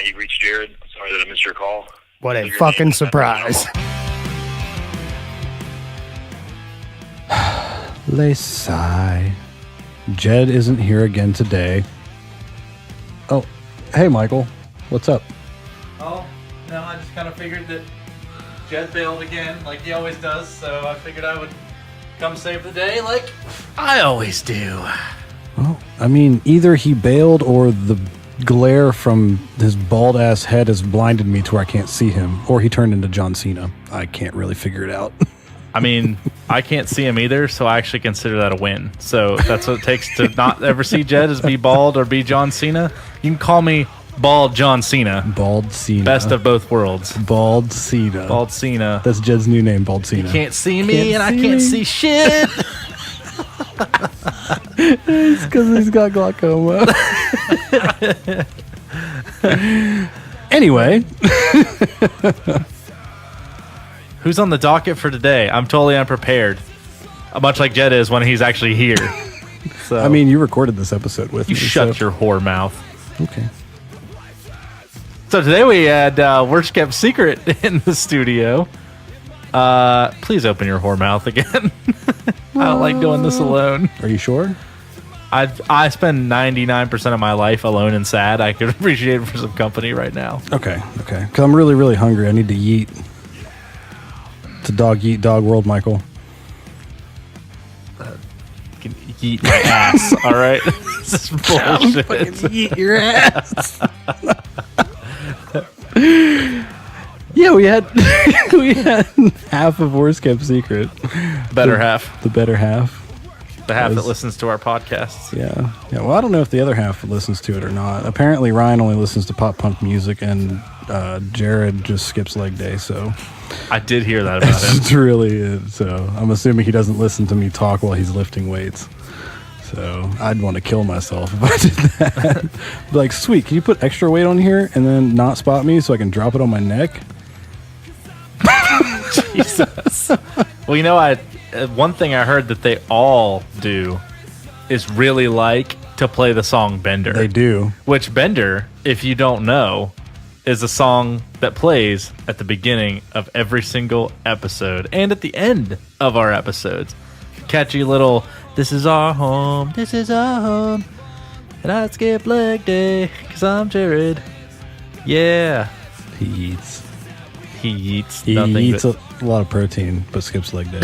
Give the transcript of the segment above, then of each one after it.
Hi, you've reached Jared. Sorry that I missed your call. What a fucking surprise. Lay sigh. Jed isn't here again today. Oh, hey, Michael. What's up? Oh, no, I just kind of figured that Jed bailed again, like he always does, so I figured I would come save the day like I always do. Well, I mean, either he bailed or the glare from his bald-ass head has blinded me to where I can't see him, or he turned into John Cena. I can't really figure it out. I mean, I can't see him either, so I actually consider that a win. So that's what it takes to not ever see Jed, is be bald or be John Cena. You can call me Bald John Cena. Bald Cena. Best of both worlds. Bald Cena. Bald Cena. That's Jed's new name, Bald Cena. You can't see me, and I can't see shit. It's because he's got glaucoma. Anyway. Who's on the docket for today? I'm totally unprepared. Much like Jed is when he's actually here. So I mean, you recorded this episode with you me. shut your whore mouth. Okay. So today we had Worst Kept Secret in the studio. Please open your whore mouth again. I don't like doing this alone. Are you sure? I spend 99% of my life alone and sad. I could appreciate it for some company right now. Okay. Because I'm really, really hungry. I need to yeet. It's a dog eat dog world, Michael. You can eat my ass, all right? This is bullshit. Eat your ass. Yeah, we had half of Worst Kept Secret. Better half. The better half. The half that listens to our podcasts. Yeah. Well, I don't know if the other half listens to it or not. Apparently, Ryan only listens to pop punk music, and Jared just skips leg day. So I did hear that about him. it's really it. So I'm assuming he doesn't listen to me talk while he's lifting weights. So I'd want to kill myself if I did that. Be like, sweet, can you put extra weight on here and then not spot me so I can drop it on my neck? Jesus. Well, you know, one thing I heard that they all do is really like to play the song Bender. They do. Which Bender, if you don't know, is a song that plays at the beginning of every single episode and at the end of our episodes. Catchy little, this is our home, and I skip leg day, because I'm Jared. Yeah. He eats. He eats He nothing eats but... a lot of protein, but skips leg day.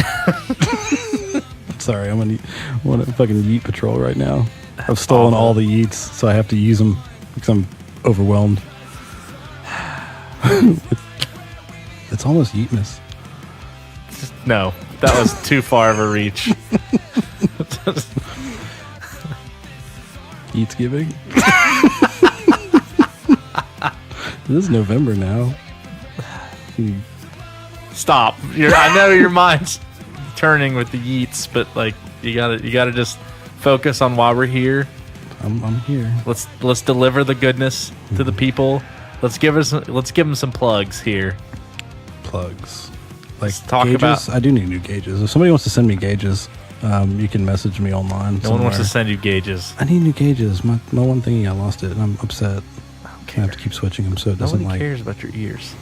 Sorry, I'm on a fucking yeet patrol right now. I've stolen all the yeets, so I have to use them because I'm overwhelmed. It's almost yeetmas. No, that was too far of a reach. Yeets giving. This is November now. Stop. I know your mind's turning with the yeets, but like you gotta just focus on why we're here. I'm here. Let's deliver the goodness to the people. Let's give them some plugs here. Plugs. Like Let's talk gauges. about. I do need new gauges. If somebody wants to send me gauges, you can message me online. No one wants to send you gauges. I need new gauges. My one thingy, I lost it, and I'm upset. I have to keep switching them so it doesn't Nobody cares about your ears.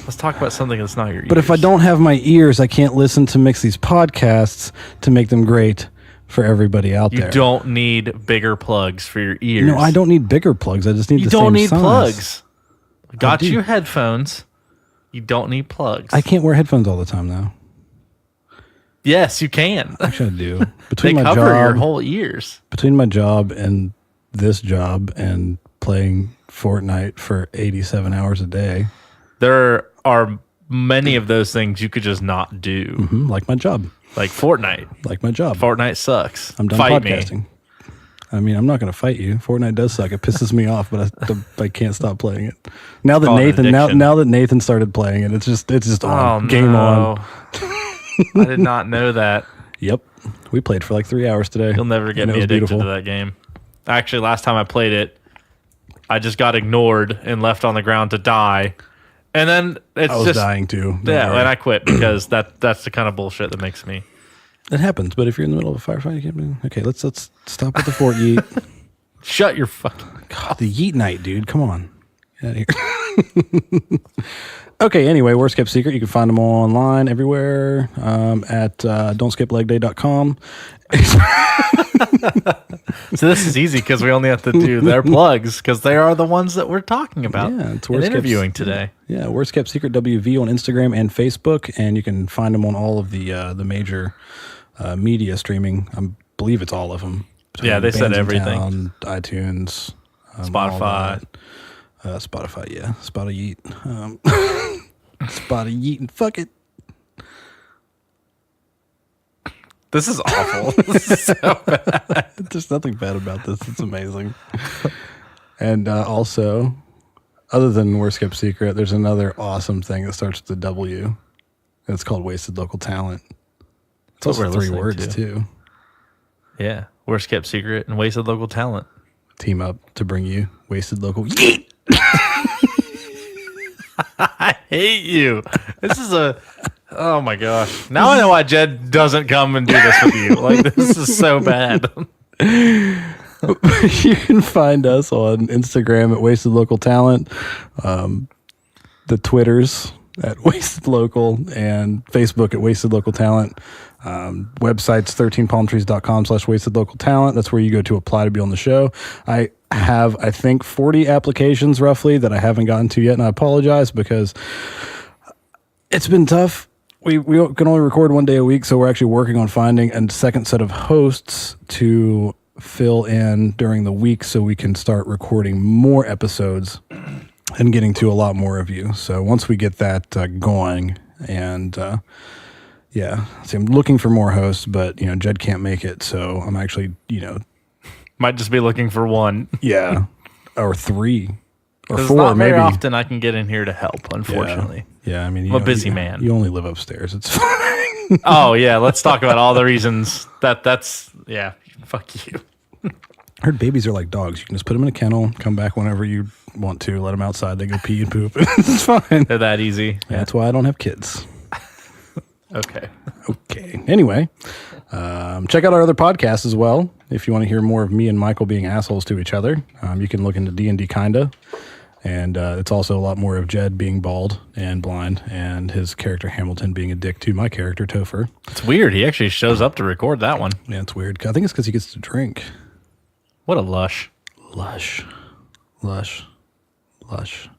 Let's talk about something that's not your ears. But if I don't have my ears, I can't listen to Mixie's podcasts to make them great for everybody out there. You don't need bigger plugs for your ears. No, I don't need bigger plugs. I just need You the don't same need size. plugs. Got do. you headphones. You don't need plugs. I can't wear headphones all the time now. Yes, you can. Actually, I do. They Between my cover your job, whole ears. between my job and this job and playing Fortnite for 87 hours a day, There are many of those things you could just not do. like my job. Like Fortnite. Like my job. Fortnite sucks. I'm done Fight podcasting. me. I mean, I'm not going to fight you. Fortnite does suck. It pisses me off, but I can't stop playing it. Now that Call it Nathan addiction. now that Nathan started playing it, it's just on. Game on. I did not know that. Yep. We played for like 3 hours today. You'll never get and it me was addicted beautiful. to that game. Actually, last time I played it, I just got ignored and left on the ground to die. And then it's I was just dying too. Don't yeah, worry. and I quit because that's the kind of bullshit that makes me. It happens, but if you're in the middle of a firefight, you can't be. Okay, let's stop with the fort yeet. Shut your fucking. God, the yeet night, dude. Come on. Get out of here. Okay, anyway, Worst Kept Secret. You can find them all online everywhere at don'tskiplegday.com. So this is easy because we only have to do their plugs because they are the ones that we're talking about It's and Worst Kept- interviewing today. Yeah, Worst Kept Secret WV on Instagram and Facebook, and you can find them on all of the major media streaming. I believe it's all of them. Yeah, they said Bands in everything. Town, iTunes, Spotify. Spotify, yeah, Spot a Yeet, Spot a Yeet, and fuck it. This is awful. This is so bad. There's nothing bad about this. It's amazing. And also, other than Worst Kept Secret, there's another awesome thing that starts with a W. And it's called Wasted Local Talent. It's what also we're 3 listening words, to. too. Yeah. Worst kept secret and wasted local talent. Team up to bring you Wasted Local Yeet. I hate you. This is oh my gosh. Now I know why Jed doesn't come and do this with you. Like, this is so bad. You can find us on Instagram at Wasted Local Talent, the Twitters at Wasted Local, and Facebook at Wasted Local Talent. Website's 13palmtrees.com/wasted local talent. That's where you go to apply to be on the show. I have, I think, 40 applications roughly that I haven't gotten to yet, and I apologize because it's been tough. We can only record 1 day a week, so we're actually working on finding a second set of hosts to fill in during the week so we can start recording more episodes and getting to a lot more of you. So once we get that going, and yeah, see, I'm looking for more hosts, but Jed can't make it, so I'm actually Might just be looking for one. yeah, or 3 or 'Cause 4 not very maybe. often I can get in here to help, unfortunately. Yeah, I mean, I'm a busy man. You only live upstairs. It's fine. Oh yeah, let's talk about all the reasons that's yeah. Fuck you. I heard babies are like dogs. You can just put them in a kennel, come back whenever you want to, let them outside, they go pee and poop. It's fine. They're that easy. Yeah, that's why I don't have kids. Okay. Okay. Anyway, check out our other podcasts as well. If you want to hear more of me and Michael being assholes to each other, you can look into D&D Kinda. And it's also a lot more of Jed being bald and blind and his character Hamilton being a dick to my character Topher. It's weird. He actually shows up to record that one. Yeah, it's weird. I think it's because he gets to drink. What a lush. Lush. Lush. Lush.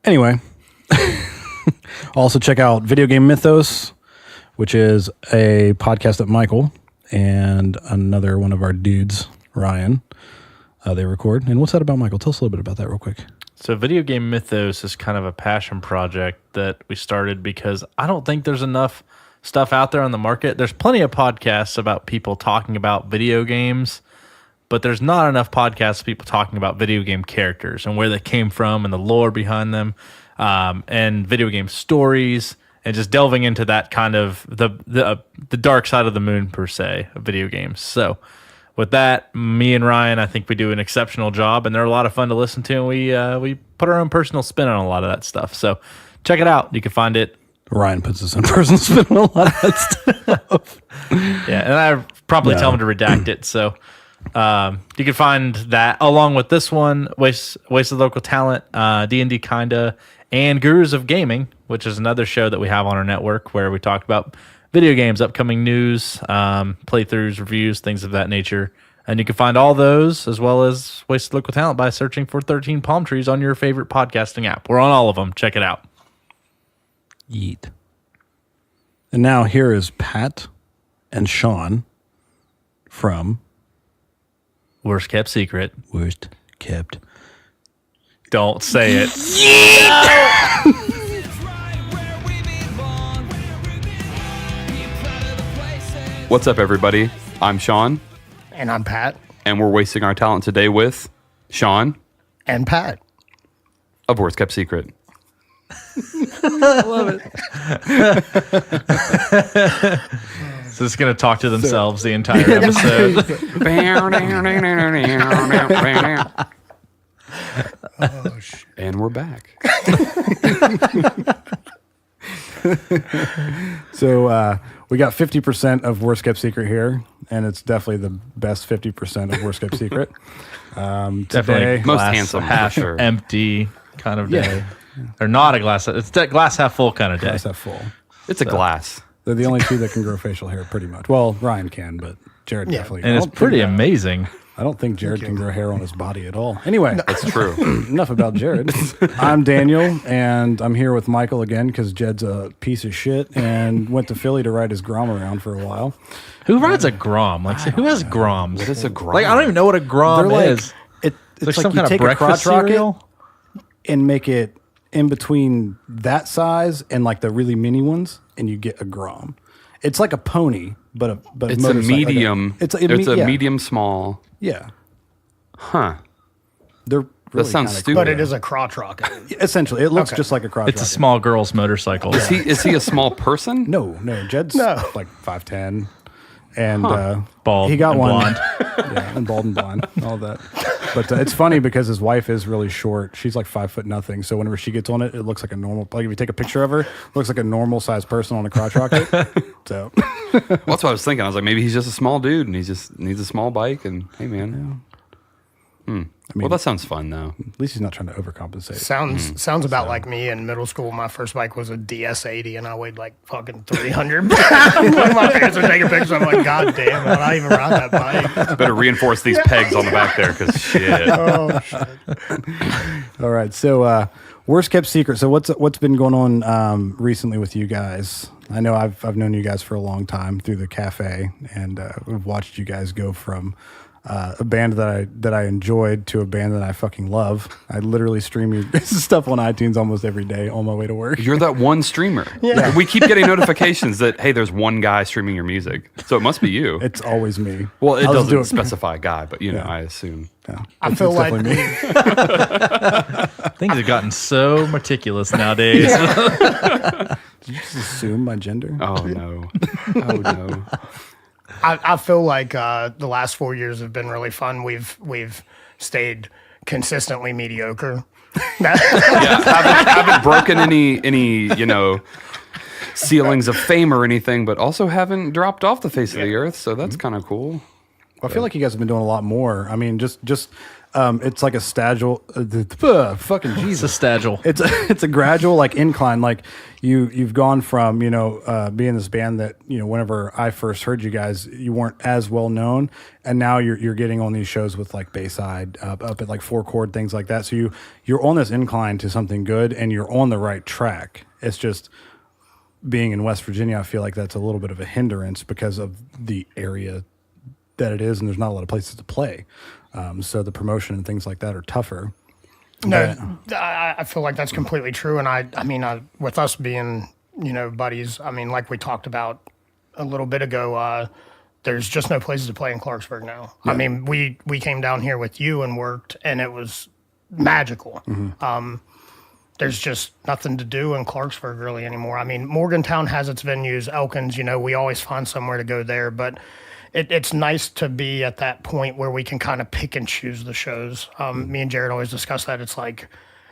Anyway. Also check out Video Game Mythos, which is a podcast that Michael and another one of our dudes, Ryan, they record. And what's that about, Michael? Tell us a little bit about that real quick. So Video Game Mythos is kind of a passion project that we started because I don't think there's enough stuff out there on the market. There's plenty of podcasts about people talking about video games, but there's not enough podcasts of people talking about video game characters and where they came from and the lore behind them, and video game stories, and just delving into that kind of the dark side of the moon, per se, of video games. So with that, me and Ryan, I think we do an exceptional job, and they're a lot of fun to listen to, and we put our own personal spin on a lot of that stuff. So check it out. You can find it. Ryan puts his own personal spin on a lot of that stuff. Yeah, and I probably tell him to redact it. So you can find that along with this one, Wasted Local Talent, D&D Kinda, and Gurus of Gaming, which is another show that we have on our network where we talk about video games, upcoming news, playthroughs, reviews, things of that nature. And you can find all those as well as Wasted Local Talent by searching for 13 Palm Trees on your favorite podcasting app. We're on all of them. Check it out. Yeet. And now here is Pat and Sean from Worst Kept Secret. Worst Kept. Don't say it. What's up, everybody? I'm Sean, And I'm Pat. and we're wasting our talent today with Sean And Pat. of Worst Kept Secret. So it's going to talk to themselves the entire episode. And we're back. So we got 50% of Worst Kept Secret here, and it's definitely the best 50% of Worst Kept Secret. Definitely Today, Most glass handsome, for half sure. empty kind of Yeah. day. Or not a glass. It's that glass half full kind of day. glass half full. It's a glass. They're the only two that can grow facial hair, pretty much. Well, Ryan can, but Jared definitely. And it's pretty amazing. I don't think Jared can grow hair on his body at all. Anyway, It's true. enough about Jared. I'm Daniel, and I'm here with Michael again because Jed's a piece of shit and went to Philly to ride his Grom around for a while. Who rides a Grom? Like, who has Groms? What is a Grom? Like, I don't even know what a Grom They're like is. it's There's like some you kind of take a breakfast crotch rocket cereal. and make it in between that size and like the really mini ones, and you get a Grom. It's like a pony, but It's a motorcycle, like medium. it's a, It's yeah. medium small. Yeah, Huh. they're really sounds kinda stupid. cool. But it is a crotch rocket. Essentially, it looks Okay. just like a crotch It's a rocket. small girl's motorcycle. Is he a small person? No, Jed's No. like 5'10", and Bald he got and one, blonde. yeah, and bald and blonde, all that. But it's funny because his wife is really short. She's like 5'0". So whenever she gets on it, it looks like a normal. Like if you take a picture of her, it looks like a normal sized person on a crotch rocket. So Well, that's what I was thinking. I was like, maybe he's just a small dude and he just needs a small bike. And hey, man. Well, that sounds fun, though. at least he's not trying to overcompensate. Sounds about like me in middle school. My first bike was a DS80, and I weighed like fucking 300 pounds. When my parents are taking pictures, I'm like, God damn, why did I even ride that bike? Better reinforce these pegs on the back there because shit. Oh, shit. All right. So worst kept secret. So what's been going on recently with you guys? I know I've known you guys for a long time through the cafe, and we've watched you guys go from a band that I enjoyed to a band that I fucking love. I literally stream your stuff on iTunes almost every day on my way to work. You're that one streamer. Yeah. We keep getting notifications that, hey, there's one guy streaming your music. So it must be you. It's always me. Well, it I'll just doesn't specify a guy, but, you know, I assume. Yeah, I feel like definitely me. Things have gotten so meticulous nowadays. Did you just assume my gender? Oh, no. Oh, no. I feel like the last 4 years have been really fun. We've stayed consistently mediocre. Yeah, haven't broken any ceilings of fame or anything, but also haven't dropped off the face of the earth. So that's kind of cool. I feel like you guys have been doing a lot more. I mean, just it's like a stagel. Fucking Jesus. It's a stagel. It's a gradual like incline. Like you've gone from being this band that whenever I first heard you guys, you weren't as well known, and now you're getting on these shows with like Bayside up at like 4-chord things like that. So you're on this incline to something good, and you're on the right track. It's just being in West Virginia, I feel like that's a little bit of a hindrance because of the area that it is, and there's not a lot of places to play. So the promotion and things like that are tougher. No, I feel like that's completely true. And I mean, with us being, buddies, I mean, like we talked about a little bit ago, there's just no places to play in Clarksburg now. I mean, we came down here with you and worked, and it was magical. There's just nothing to do in Clarksburg really anymore. I mean, Morgantown has its venues, Elkins, we always find somewhere to go there, but it's nice to be at that point where we can kind of pick and choose the shows. Me and Jared always discuss that. It's like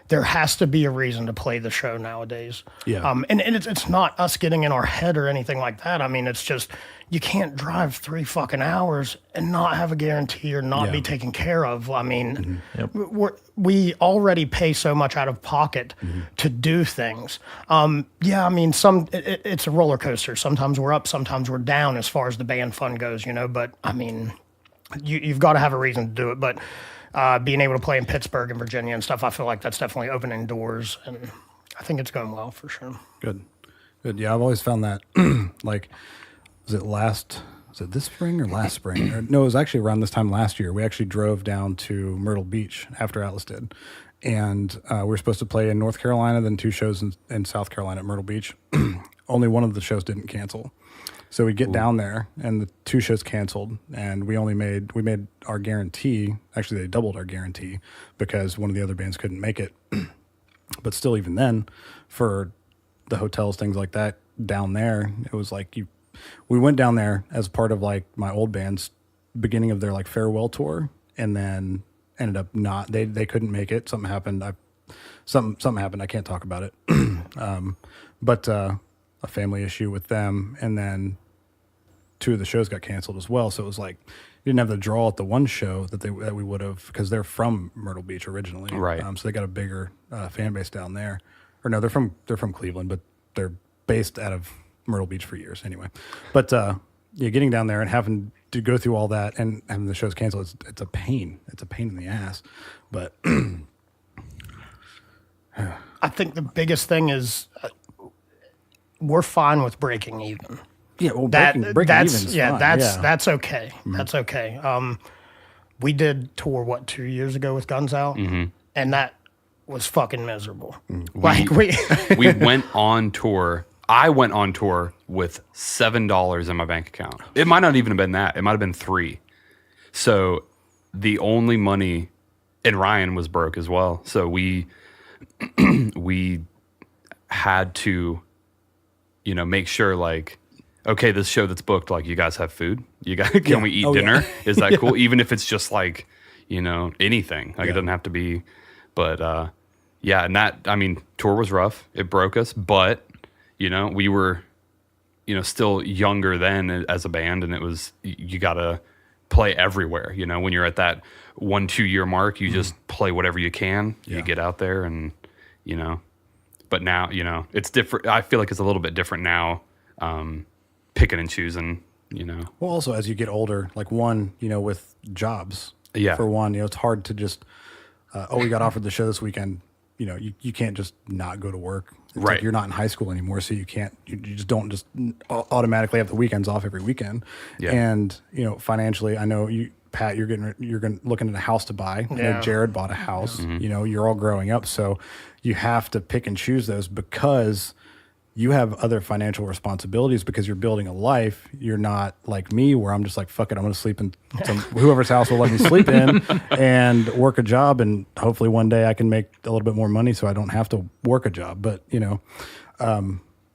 there has to be a reason to play the show nowadays. Yeah. And it's not us getting in our head or anything like that. I mean, it's just you can't drive 3 fucking hours and not have a guarantee or not be taken care of. I mean, we already pay so much out of pocket to do things. I mean, it's a roller coaster. Sometimes we're up, sometimes we're down as far as the band fund goes, but I mean, you've got to have a reason to do it. But being able to play in Pittsburgh and Virginia and stuff, I feel like that's definitely opening doors, and I think it's going well for sure. Good. Yeah, I've always found that like, was it this spring or last spring? No, it was actually around this time last year. We actually drove down to Myrtle Beach after Atlas did. And we were supposed to play in North Carolina, then 2 shows in South Carolina at Myrtle Beach. Only one of the shows didn't cancel. So we get down there, and the 2 shows canceled, and we made our guarantee. Actually, they doubled our guarantee because one of the other bands couldn't make it. But still, even then, for the hotels, things like that down there, it was like we went down there as part of like my old band's beginning of their like farewell tour, and then ended up not. They couldn't make it. Something happened. Something happened. I can't talk about it. But a family issue with them, and then 2 of the shows got canceled as well. So it was like you didn't have the draw at the one show that we would have, because they're from Myrtle Beach originally, Right. So they got a bigger fan base down there. Or no, they're from Cleveland, but they're based out of Myrtle Beach for years anyway. But getting down there and having to go through all that and having the shows canceled, it's a pain. It's a pain in the ass. But I think the biggest thing is we're fine with breaking even. yeah, well, That's fine. that's okay. That's okay. We did tour 2 years ago with Guns Out, and that was fucking miserable. Like we We went on tour. I went on tour with $7 in my bank account. It might not even have been that. It might have been $3. So the only money, and Ryan was broke as well. So we had to, make sure like, okay, this show that's booked, like you guys have food. Can we eat dinner? Is that cool? Even if it's just like, anything. Like it doesn't have to be. But and that, tour was rough. It broke us, but we were, still younger then as a band, and it was, you gotta play everywhere. When you're at that 1-2 year mark, you just play whatever you can. You get out there and, but now, it's different. I feel like it's a little bit different now, picking and choosing, Well, also as you get older, like with jobs. Yeah. For one, it's hard to just, we got offered the show this weekend. You can't just not go to work. It's Right. Like you're not in high school anymore, so you can't. You just don't just automatically have the weekends off every weekend. Yeah. And financially, I know you, Pat, you're looking at a house to buy. I know Yeah. Jared bought a house. You're all growing up, so you have to pick and choose those because you have other financial responsibilities because you're building a life. You're not like me where I'm just like, fuck it, I'm going to sleep in whoever's house will let me sleep in and work a job. And hopefully one day I can make a little bit more money so I don't have to work a job. But, so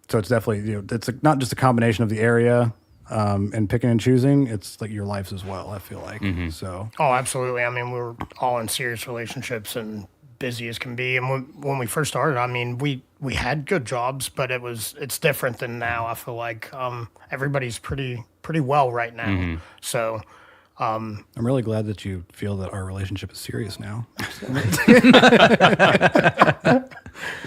it's definitely, it's not just a combination of the area and picking and choosing. It's like your lives as well, I feel like. So, Oh, absolutely. We're all in serious relationships and busy as can be. And when we first started, we had good jobs, but it's different than now. I feel like everybody's pretty well right now. So I'm really glad that you feel that our relationship is serious now. I've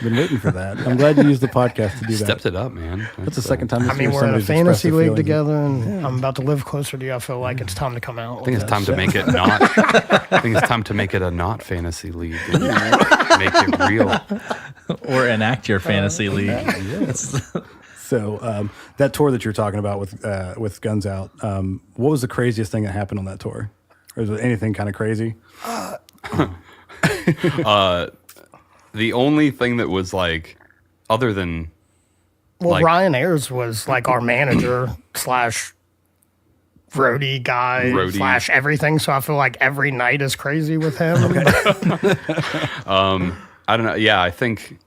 been waiting for that. I'm glad you used the podcast to do that. stepped it up, man. That's the second time. we're in a somebody's fantasy expressed their league feelings. together, and I'm about to live closer to you. I feel like it's time to come out. I think it's time to make it not. I think it's time to make it a not fantasy league. Make it real. Or enact your fantasy league. So that tour that you're talking about with Guns Out, what was the craziest thing that happened on that tour? Or was it anything kind of crazy? The only thing that was like, other than Ryan Ayers was like our manager / roadie guy / everything. So I feel like every night is crazy with him. I don't know. Yeah, I think,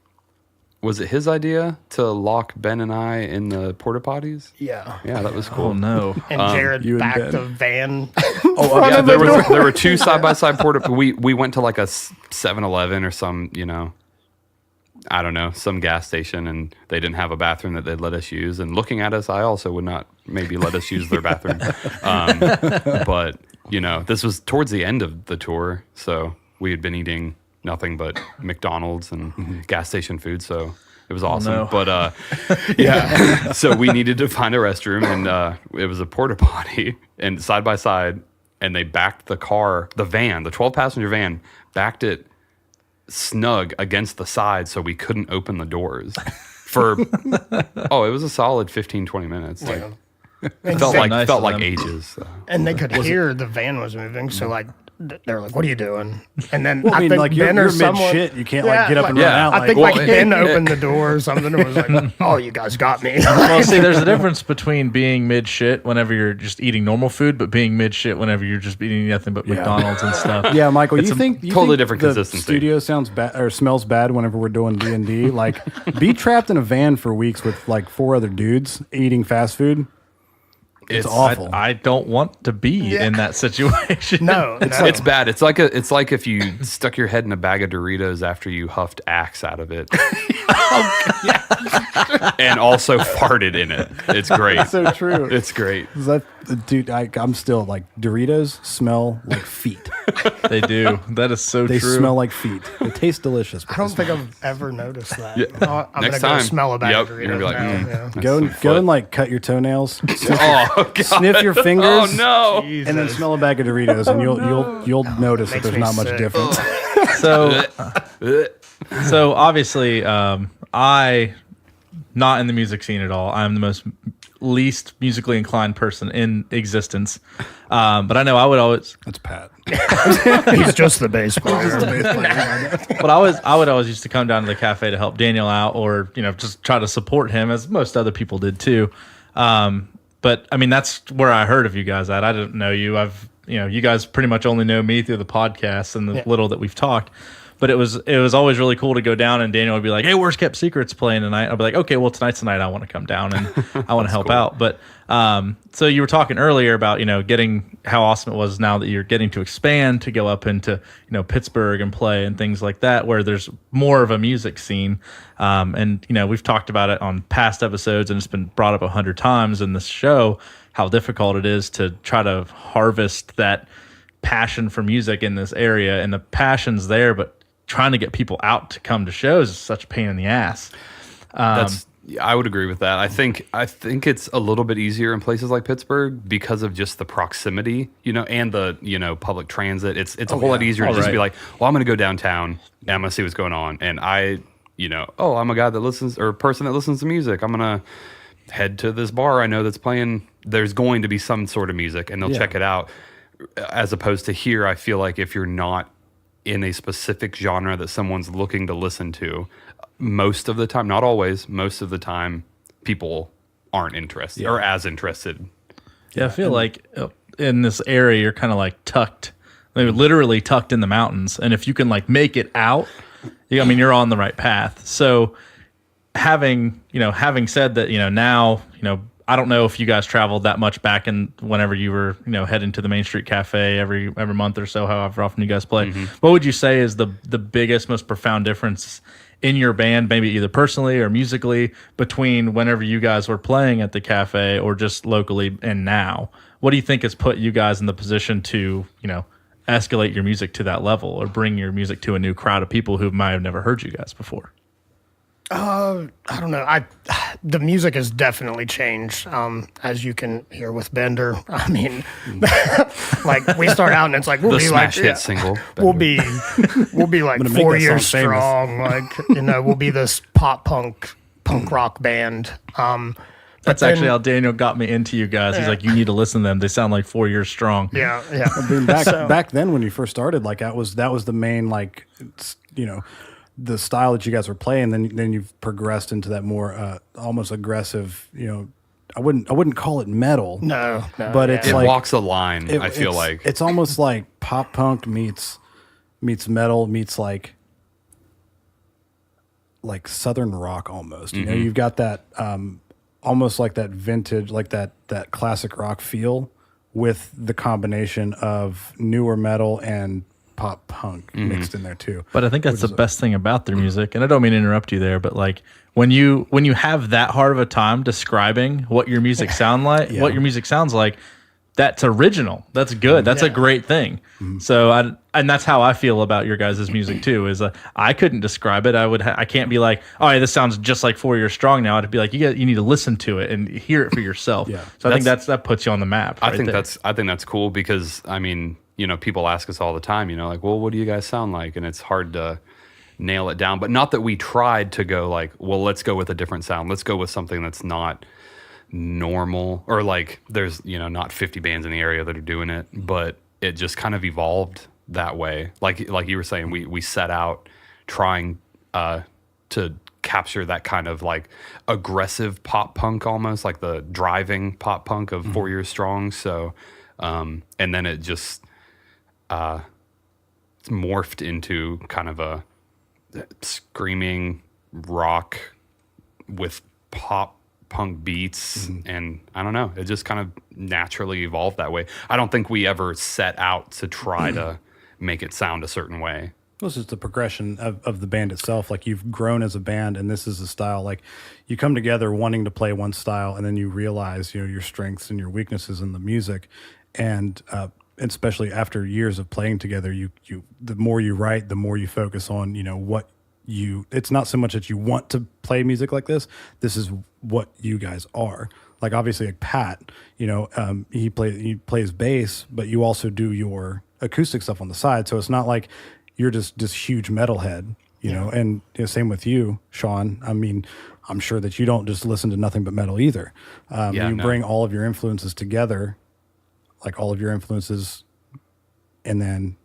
was it his idea to lock Ben and I in the porta potties? Yeah. Yeah, that was cool. Oh no. And Jared you and backed Ben. the van. Yeah, there were 2 side-by-side porta. We went to like a 7-Eleven or some, I don't know, some gas station, and they didn't have a bathroom that they'd let us use. And looking at us, I also would not maybe let us use their bathroom. But, this was towards the end of the tour, so we had been eating nothing but McDonald's and gas station food, so it was awesome. no. But, yeah, so we needed to find a restroom, and it was a porta potty, and side by side, and they backed the 12-passenger van, backed it snug against the side so we couldn't open the doors for it was a solid 15-20 minutes. Like it felt nice like of them. ages. So. And they could hear the van was moving. So like, they're like, "What are you doing?" And then Well, I I mean, think like Ben you're or mid someone, shit. You can't like get up and run yeah. out. I think well, Ben opened the door or something and was like, "Oh, you guys got me." Well, see, there's a difference between being mid shit whenever you're just eating normal food, but being mid shit whenever you're just eating nothing but McDonald's and stuff. Yeah, Michael, It's you a think totally different the consistency. studio sounds bad or smells bad whenever we're doing D&D? Like, be trapped in a van for weeks with like 4 other dudes eating fast food. It's awful. I don't want to be in that situation. No, no. It's bad. It's like if you stuck your head in a bag of Doritos after you huffed Axe out of it, and also farted in it. It's great. so true. It's great. Dude, I'm still like Doritos smell like feet. They do. That is so They true. smell like feet. They taste delicious. I don't think I've ever noticed that. Yeah. I'm Next gonna go time. smell a bag Yep. of You're gonna be like, Doritos now, mm. yeah. Go Foot. and like cut your toenails, Oh God. sniff your fingers, Oh no. and then smell a bag of Doritos, and you'll notice that Makes there's me not much sick. difference. So obviously, I not in the music scene at all. I'm the most least musically inclined person in existence. But I know I would always, That's Pat. He's just the bass player. but I would always used to come down to the cafe to help Daniel out, or just try to support him, as most other people did too. But I mean, that's where I heard of you guys at. I didn't know you. You guys pretty much only know me through the podcast and the little that we've talked. But it was always really cool to go down, and Daniel would be like, "Hey, Worst Kept Secrets playing tonight?" I'd be like, "Okay, well tonight's the night I want to come down and I want to help out." But so you were talking earlier about getting how awesome it was now that you're getting to expand to go up into Pittsburgh and play and things like that, where there's more of a music scene. And we've talked about it on past episodes, and it's been brought up 100 times in this show how difficult it is to try to harvest that passion for music in this area, and the passion's there, but trying to get people out to come to shows is such a pain in the ass. I would agree with that. I think it's a little bit easier in places like Pittsburgh because of just the proximity, and the public transit. It's a whole lot easier to just be like, well, I'm going to go downtown and I'm going to see what's going on, and I'm a guy that listens, or a person that listens to music. I'm going to head to this bar I know that's playing. There's going to be some sort of music, and they'll check it out. As opposed to here, I feel like if you're not in a specific genre that someone's looking to listen to, most of the time, not always, most of the time, people aren't interested or as interested. Yeah, I feel like in this area you're kind of like tucked, literally tucked in the mountains, and if you can like make it out, you're on the right path. So having said that, now I don't know if you guys traveled that much back in whenever you were, heading to the Main Street Cafe every month or so, however often you guys play. Mm-hmm. What would you say is the biggest, most profound difference in your band, maybe either personally or musically, between whenever you guys were playing at the cafe or just locally and now? What do you think has put you guys in the position to, escalate your music to that level or bring your music to a new crowd of people who might have never heard you guys before? I don't know. The music has definitely changed, as you can hear with Bender. I mean, like we start out and it's like we'll The be smash like hit single. we'll be like make 4 that years song famous. strong. Like we'll be this pop punk rock band. That's actually how Daniel got me into you guys. He's like, you need to listen to them. They sound like 4 years strong. Yeah. I mean, back then when you first started, like that was the main, like, the style that you guys were playing. Then you've progressed into that more almost aggressive. I wouldn't call it metal. No, but it's It like walks a line, I feel it's- like. it's almost like pop punk meets metal meets like southern rock almost. You've got that almost like that vintage, like that classic rock feel with the combination of newer metal and pop punk mixed in there too. But I think that's the best thing about their music. And I don't mean to interrupt you there, but like when you have that hard of a time describing what your music what your music sounds like, that's original. That's good. That's a great thing. So and that's how I feel about your guys' music too. Is I couldn't describe it. I can't be like, oh, yeah, this sounds just like 4 Years Strong now. I'd be like, you need to listen to it and hear it for yourself. So I think that puts you on the map. I think that's cool because people ask us all the time, like, well, what do you guys sound like? And it's hard to nail it down. But not that we tried to go like, well, let's go with a different sound. Let's go with something that's not normal, or like there's not 50 bands in the area that are doing it, but it just kind of evolved that way. Like you were saying, we set out trying to capture that kind of like aggressive pop punk, almost like the driving pop punk of 4 Years Strong. So and then it just it's morphed into kind of a screaming rock with pop punk beats, and I don't know, it just kind of naturally evolved that way. I don't think we ever set out to try to make it sound a certain way. This is the progression of the band itself. Like, you've grown as a band, and this is a style. Like, you come together wanting to play one style, and then you realize, your strengths and your weaknesses in the music, and especially after years of playing together, you the more you write, the more you focus on, what you. It's not so much that you want to play music like this. This is what you guys are. Like, obviously, like Pat, he plays bass, but you also do your acoustic stuff on the side. So it's not like you're just this huge metalhead, know, and same with you, Sean. I mean, I'm sure that you don't just listen to nothing but metal either. Bring all of your influences together, like all of your influences, and then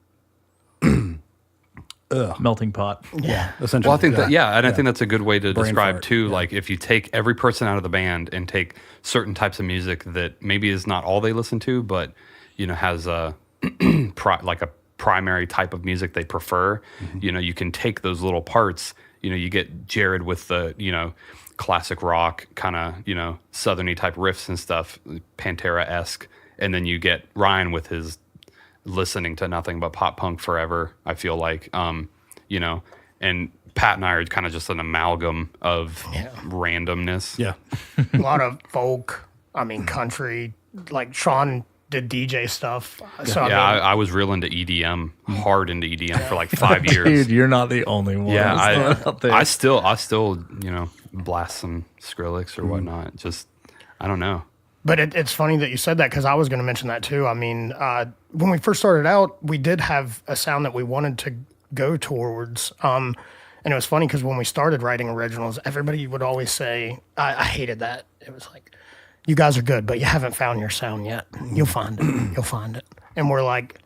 Melting pot. Yeah. essentially. Well, I think I think that's a good way to Brain describe fart, too. Like, if you take every person out of the band and take certain types of music that maybe is not all they listen to, but has a like a primary type of music they prefer, you can take those little parts. You get Jared with the classic rock kind of southerny type riffs and stuff, Pantera-esque, and then you get Ryan with his listening to nothing but pop punk forever, I feel like, and Pat and I are kind of just an amalgam of randomness. Yeah. A lot of folk, country, like Sean did DJ stuff. So I was real into EDM, hard into EDM for like 5 years. Dude, you're not the only one. Yeah, out there. I still blast some Skrillex or whatnot. Just, I don't know. But it's funny that you said that, because I was going to mention that too. When we first started out, we did have a sound that we wanted to go towards. And it was funny because when we started writing originals, everybody would always say, I hated that. It was like, you guys are good, but you haven't found your sound yet. You'll find it. You'll find it. And we're like,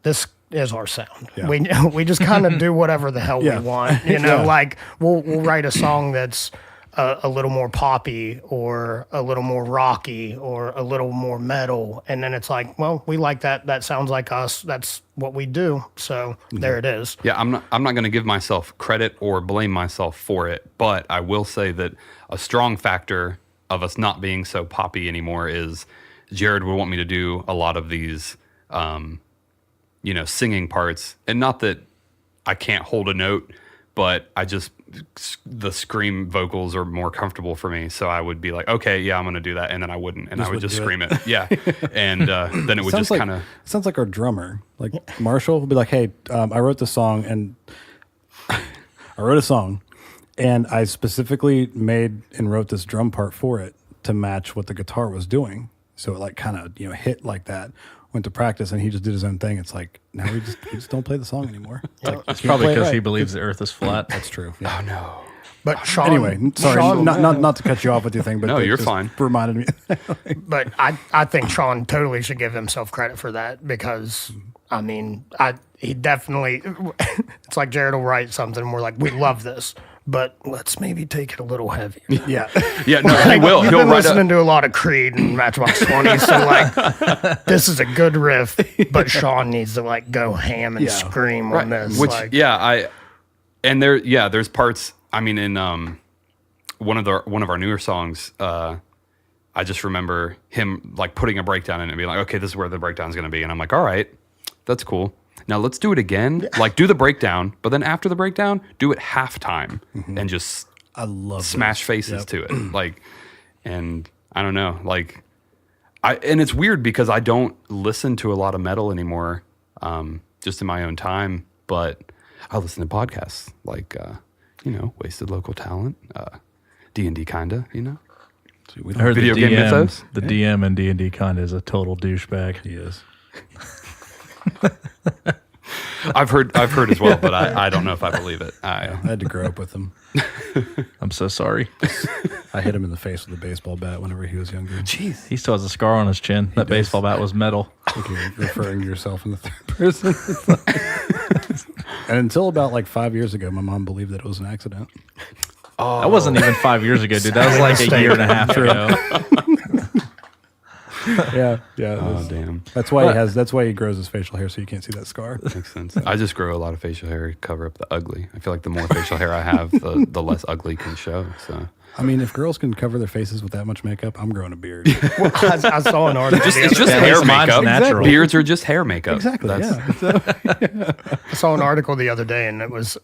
this is our sound. Yeah. We just kind of do whatever the hell we want. Like we'll write a song that's a little more poppy or a little more rocky or a little more metal. And then it's like, well, we like that. That sounds like us. That's what we do. So there it is. Yeah, I'm not going to give myself credit or blame myself for it, but I will say that a strong factor of us not being so poppy anymore is Jared would want me to do a lot of these, singing parts. And not that I can't hold a note, but the scream vocals are more comfortable for me. So I would be like, okay, yeah, I'm going to do that. And then I wouldn't. And I would just scream it. Yeah. And then it would just kind of. Sounds like our drummer. Like Marshall would be like, hey, I wrote this song and and I specifically made and wrote this drum part for it to match what the guitar was doing. So it like kind of, hit like that. Went to practice and he just did his own thing. It's like, now we just don't play the song anymore. It's probably because he believes the earth is flat. That's true. Yeah. Oh, no. But Sean, anyway, sorry, Sean, not to cut you off with your thing, but No, it you're just fine. Reminded me. But I think Sean totally should give himself credit for that, because he definitely, it's like Jared will write something and we're like, we love this, but let's maybe take it a little heavier. Yeah. Yeah, no, he will. You've He'll been write listening to a lot of Creed and Matchbox 20, so like, this is a good riff, but Sean needs to like go ham and scream on this. Which, like, there's parts. In one of our newer songs, I just remember him like putting a breakdown in it and being like, okay, this is where the breakdown's going to be, and I'm like, all right, that's cool. Now let's do it again. Like, do the breakdown, but then after the breakdown, do it halftime and just I love smash faces to it. Like, and I don't know, like, and it's weird because I don't listen to a lot of metal anymore, just in my own time, but I listen to podcasts like, Wasted Local Talent, D&D Kinda, I heard Video the Game DM, Mythos? The DM in D&D kind of is a total douchebag. He is. I've heard as well, but I don't know if I believe it. I had to grow up with him. I'm so sorry. I hit him in the face with a basebal bat whenever he was younger. Jeez. He still has a scar on his chin. That baseball bat was metal. I think you're referring to yourself in the third person. And until about like 5 years ago, my mom believed that it was an accident. That wasn't even 5 years ago, dude. That was like a year and a half ago. Yeah. Oh, damn. That's why he grows his facial hair, so you can't see that scar. Makes sense. I just grow a lot of facial hair to cover up the ugly. I feel like the more facial hair I have, the less ugly can show. So I mean, if girls can cover their faces with that much makeup, I'm growing a beard. I saw an article. It's just Yeah, at hair least mine's makeup. natural. Beards are just hair makeup. Exactly. Yeah. I saw an article the other day, and it was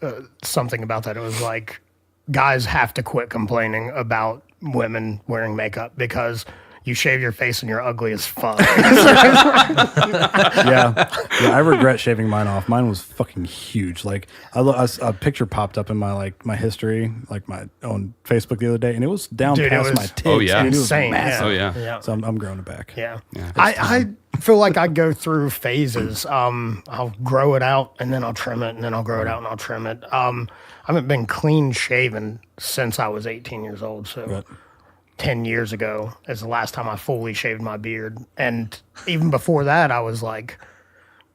something about that. It was like guys have to quit complaining about women wearing makeup because you shave your face and you're ugly as fuck. Yeah, I regret shaving mine off. Mine was fucking huge. Like, a picture popped up in my history, like my own Facebook the other day, and it was down Dude, it past was- my tits. Oh, yeah. and it was Insane. massive. Oh, yeah. Yeah. So I'm growing it back. Yeah. Yeah. I feel like I go through phases. I'll grow it out and then I'll trim it and then I'll grow it out and I'll trim it. I haven't been clean shaven since I was 18 years old. So Right. 10 years ago is the last time I fully shaved my beard. And even before that, I was like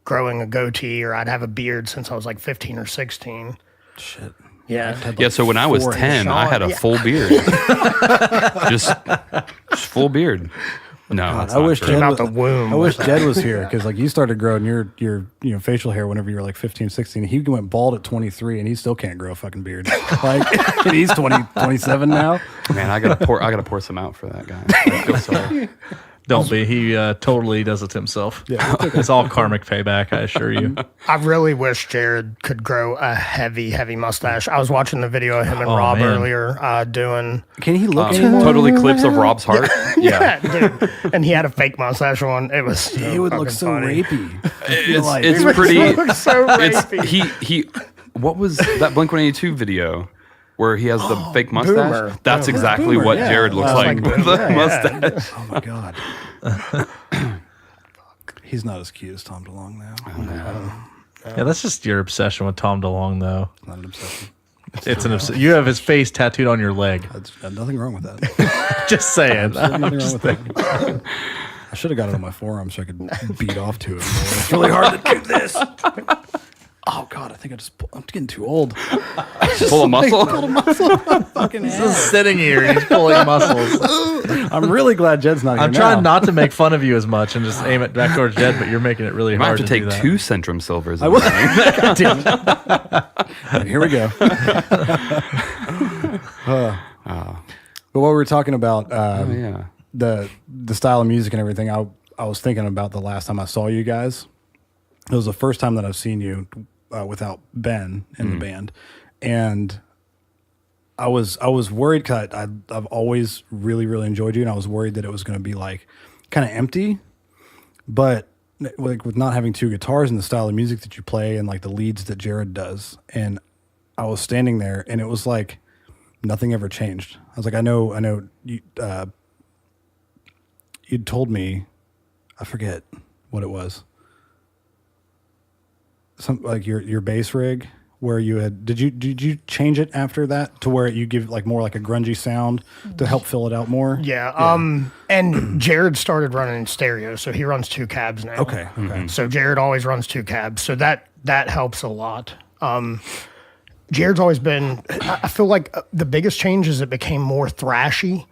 growing a goatee or I'd have a beard since I was like 15 or 16. Shit. Yeah. Yeah, so when I was 10, I had a full beard. just full beard. No, that's I not wish true. Jed Came out was, the womb. I wish Jed was here because like you started growing your facial hair whenever you were like 15, 16. He went bald at 23 and he still can't grow a fucking beard. Like and he's 27 now. Man, I gotta pour some out for that guy. I feel sorry. Don't be. He totally does it to himself. Yeah, it's all karmic payback. I assure you. I really wish Jared could grow a heavy mustache. I was watching the video of him and Rob man. earlier doing. Can he look anymore? Total eclipse of Rob's heart. Yeah, dude. And he had a fake mustache on. It was. He would look so funny. rapey. It's pretty. Looks so It's rapey. he. What was that Blink-182 video where he has the fake mustache? Boomer. That's Boomer. exactly Boomer, what yeah. Jared looks Like like with Boomer, the yeah. mustache. Oh my god. He's not as cute as Tom DeLonge now. Yeah, that's just your obsession with Tom DeLonge, though. Not an obsession. It's an you have his face tattooed on your leg. That's nothing wrong with that. Just saying. Nothing wrong with that. I should have got it on my forearm so I could beat off to it more. It's really hard to do this. Oh god, I think I'm getting too old. Full of muscle. Fucking He's just sitting here. He's pulling muscles. I'm really glad Jed's not here. I'm trying not to make fun of you as much and just aim it back towards Jed, but you're making it really I might hard have to take do that. 2 Centrum Silvers. I will. God damn it. And here we go. But what we were talking about, yeah. the style of music and everything, I was thinking about the last time I saw you guys. It was the first time that I've seen you without Ben in the band, and I was worried because I've always really enjoyed you, and I was worried that it was going to be like kind of empty, but like with not having 2 guitars and the style of music that you play and like the leads that Jared does, and I was standing there and it was like nothing ever changed. I was like, I know you you'd told me, I forget what it was. Some like your bass rig where you had did you change it after that to where you give like more like a grungy sound to help fill it out more? Yeah. And Jared started running stereo, so he runs 2 cabs now. Okay. So Jared always runs 2 cabs, so that helps a lot. Jared's always been. I feel like the biggest change is it became more thrashy.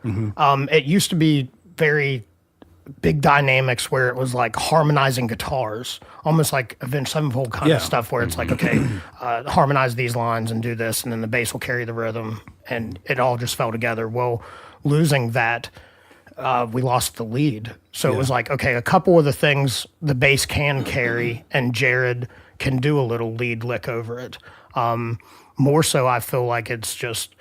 It used to be very big dynamics where it was like harmonizing guitars, almost like Avenged Sevenfold kind of stuff, where it's like, okay, harmonize these lines and do this, and then the bass will carry the rhythm, and it all just fell together. Well, losing that, we lost the lead. So it was like, okay, a couple of the things the bass can carry, and Jared can do a little lead lick over it. More so, I feel like it's just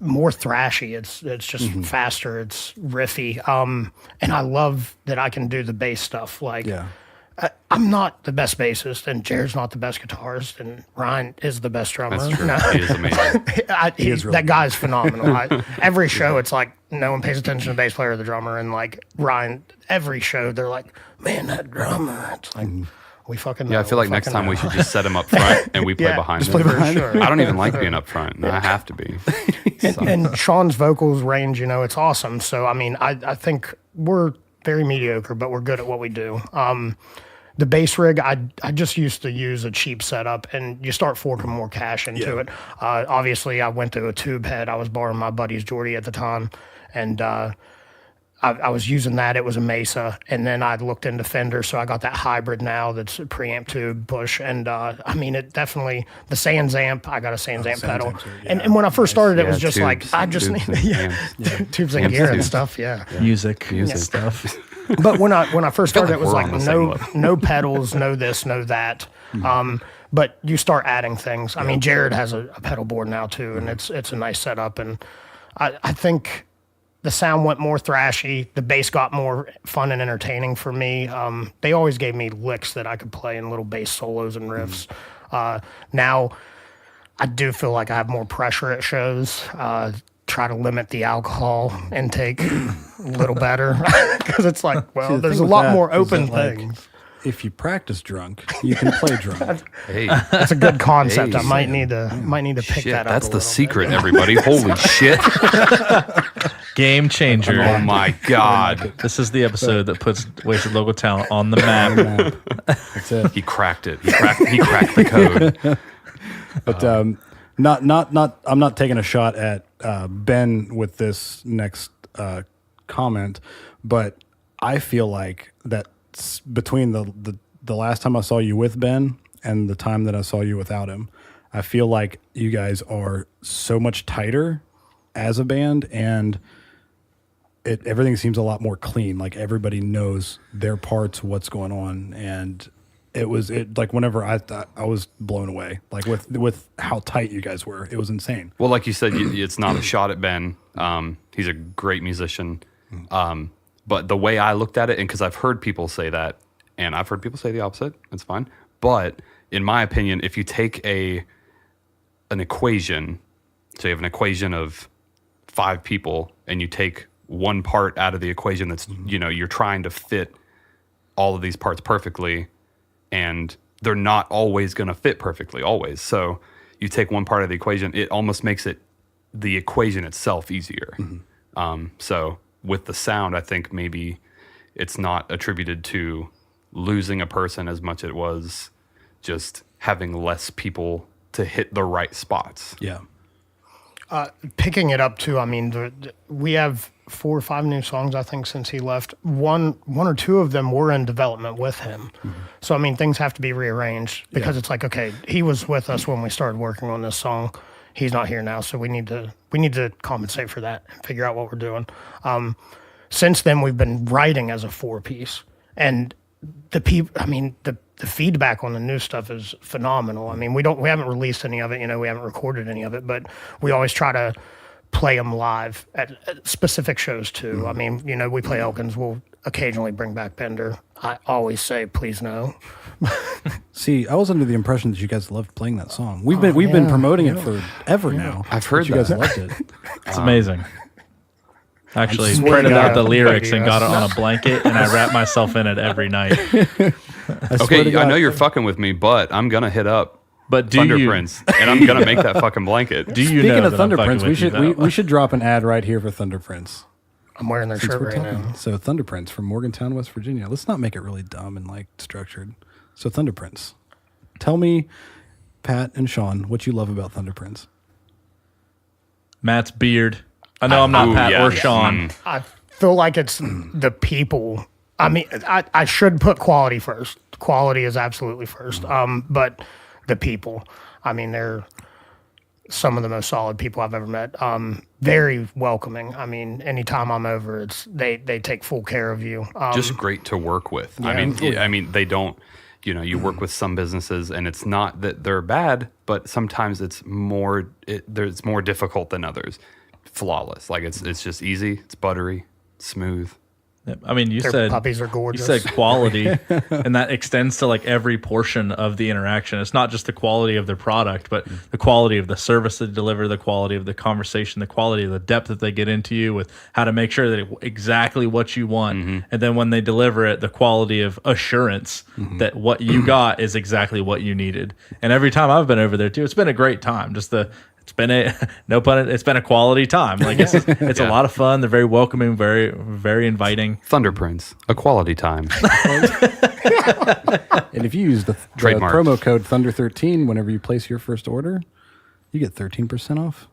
more thrashy. It's just faster. It's riffy. And I love that I can do the bass stuff. Like, I'm not the best bassist, and Jared's not the best guitarist, and Ryan is the best drummer. That's true. No. He is amazing. That guy's phenomenal. Every show, it's like no one pays attention to the bass player or the drummer, and like Ryan, every show they're like, "Man, that drummer." It's like we fucking. Yeah, I know, feel like we next fucking time we know. should just set him up front and we play behind just play him. behind him. I don't even like being up front. And I have to be. And Sean's vocals range, it's awesome. So, I mean, I think we're very mediocre, but we're good at what we do. The bass rig, I just used to use a cheap setup, and you start forking more cash into it. Obviously, I went to a tube head. I was borrowing my buddy's Geordie at the time, and I was using that. It was a Mesa, and then I looked into Fender, so I got that hybrid now that's a preamp tube Bush, and I mean, it definitely the Sans amp. I got a Sans amp pedal, and when I first started, it was just like I just need tubes and gear and stuff, Music stuff. But when I first started, it was we're like on the same level. no pedals, no this, no that. But you start adding things. I mean, Jared has a pedal board now too, and it's a nice setup, and I think the sound went more thrashy. The bass got more fun and entertaining for me. They always gave me licks that I could play in little bass solos and riffs. Now, I do feel like I have more pressure at shows. Try to limit the alcohol intake a little better because it's like, well, the there's thing a with lot that more is open that, like, things. if you practice drunk, you can play drunk. Hey, That's a good concept. Hey, I might need to pick shit, that up. that's a the little secret, bit. everybody. Holy shit. Game changer. Oh my God. This is the episode that puts Wasted Local Talent on the map. That's it. He cracked it. He cracked the code. But not. I'm not taking a shot at Ben with this next comment, but I feel like that between the last time I saw you with Ben and the time that I saw you without him, I feel like you guys are so much tighter as a band, and everything seems a lot more clean. Like everybody knows their parts, what's going on, and it like whenever I was blown away, like with how tight you guys were. It was insane. Well, like you said, it's not a shot at Ben. He's a great musician. But the way I looked at it, and because I've heard people say that, and I've heard people say the opposite, it's fine. But in my opinion, if you take an equation, so you have an equation of 5 people, and you take one part out of the equation that's, you're trying to fit all of these parts perfectly, and they're not always going to fit perfectly, always. So you take one part of the equation, it almost makes the equation itself easier. So with the sound, I think maybe it's not attributed to losing a person as much as it was just having less people to hit the right spots. Yeah. Picking it up too. I mean, we have 4 or 5 new songs, I think, since he left. One or two of them were in development with him. So I mean, things have to be rearranged because it's like, okay, he was with us when we started working on this song. He's not here now, so we need to compensate for that and figure out what we're doing. Since then, we've been writing as a 4-piece, and the feedback on the new stuff is phenomenal. I mean, we haven't released any of it, we haven't recorded any of it, but we always try to play them live at specific shows too. I mean, we play Elkins. We'll occasionally bring back Bender. I always say, please no. See, I was under the impression that you guys loved playing that song. We've been promoting it forever now. I've heard you guys that. loved it. It's amazing. Actually, swear printed to out the God, lyrics buddy, and got it on a blanket, and I wrap myself in it every night. Okay, I know you're fucking with me, but I'm going to hit up But do Thunder you? Prince, and I'm going to make that fucking blanket. Do you Speaking know of that Thunder I'm fucking Prince, with you, though? we should drop an ad right here for Thunder Prince. I'm wearing their Since shirt we're right talking. now. So Thunder Prince from Morgantown, West Virginia. Let's not make it really dumb and like structured. So Thunder Prince, tell me, Pat and Sean, what you love about Thunder Prince. Matt's beard. I know I'm not Ooh, Pat yeah. or Sean. I feel like it's the people. I mean, I should put quality first. Quality is absolutely first. But the people, I mean, they're some of the most solid people I've ever met. Very welcoming. I mean, anytime I'm over, they take full care of you. Just great to work with. I mean, they don't. You work with some businesses, and it's not that they're bad, but sometimes it's more difficult than others. Flawless, like it's just easy. It's buttery, smooth. I mean, you Their said puppies are gorgeous. You said quality, and that extends to like every portion of the interaction. It's not just the quality of their product, but the quality of the service they deliver, the quality of the conversation, the quality of the depth that they get into you with how to make sure that exactly what you want, and then when they deliver it, the quality of assurance that what you got is exactly what you needed. And every time I've been over there too, it's been a great time. It's been it's been a quality time. Like it's a lot of fun. They're very welcoming, very, very inviting. Thunder Prince, a quality time. And if you use the Trademark. promo code Thunder13 whenever you place your first order, you get 13% off.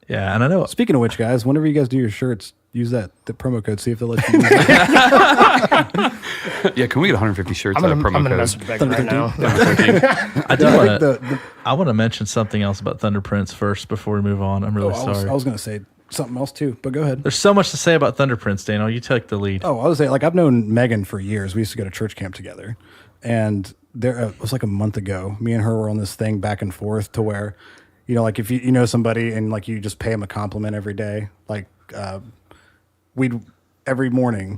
Yeah, and I know Speaking of which, guys, whenever you guys do your shirts, use the promo code. See if they'll let you use it. Yeah, can we get 150 shirts I'm at a gonna promo message code? Becky right now. I do I want think to. the I want to mention something else about Thunder Prince first before we move on. I'm really sorry. I was going to say something else too, but go ahead. There's so much to say about Thunder Prince, Daniel. You take the lead. Oh, I was saying, like, I've known Megan for years. We used to go to church camp together, and it was like a month ago. Me and her were on this thing back and forth to where, you know, like if you know somebody and like you just pay them a compliment every day, like we'd every morning.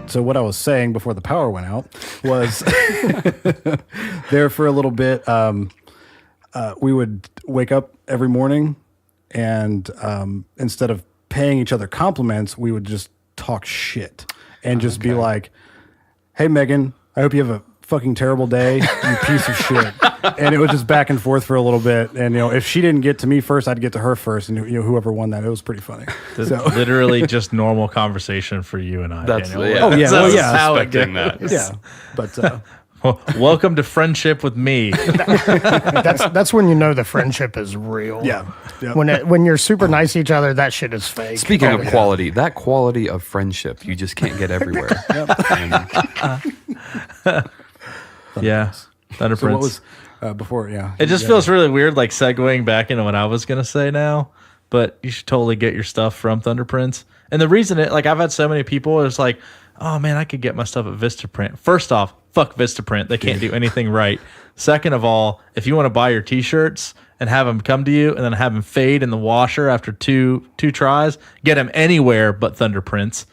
So what I was saying before the power went out was there for a little bit. We would wake up every morning, and instead of paying each other compliments, we would just talk shit and just be like, "Hey, Megan, I hope you have a fucking terrible day, you piece of shit." And it was just back and forth for a little bit. And you know, if she didn't get to me first, I'd get to her first, and you know, whoever won that, it was pretty funny. So Literally just normal conversation for you and I. That's Daniel. yeah. Oh, yeah. That's Well, yeah. how it expecting goes. that. yeah, but. Well, welcome to friendship with me. That's when you know the friendship is real. Yeah. Yep. When you're super nice to each other, that shit is fake. Speaking of quality, that quality of friendship you just can't get everywhere. And Yeah, Thunder So Prince. what was before? Yeah, It just feels really weird, like segueing back into what I was gonna say now. But you should totally get your stuff from Thunder Prince. And the reason it, like, I've had so many people, it's like, oh man, I could get my stuff at Vistaprint. First off, fuck Vistaprint. They can't do anything right. Second of all, if you want to buy your T-shirts and have them come to you and then have them fade in the washer after two tries, get them anywhere but Thunder Prince.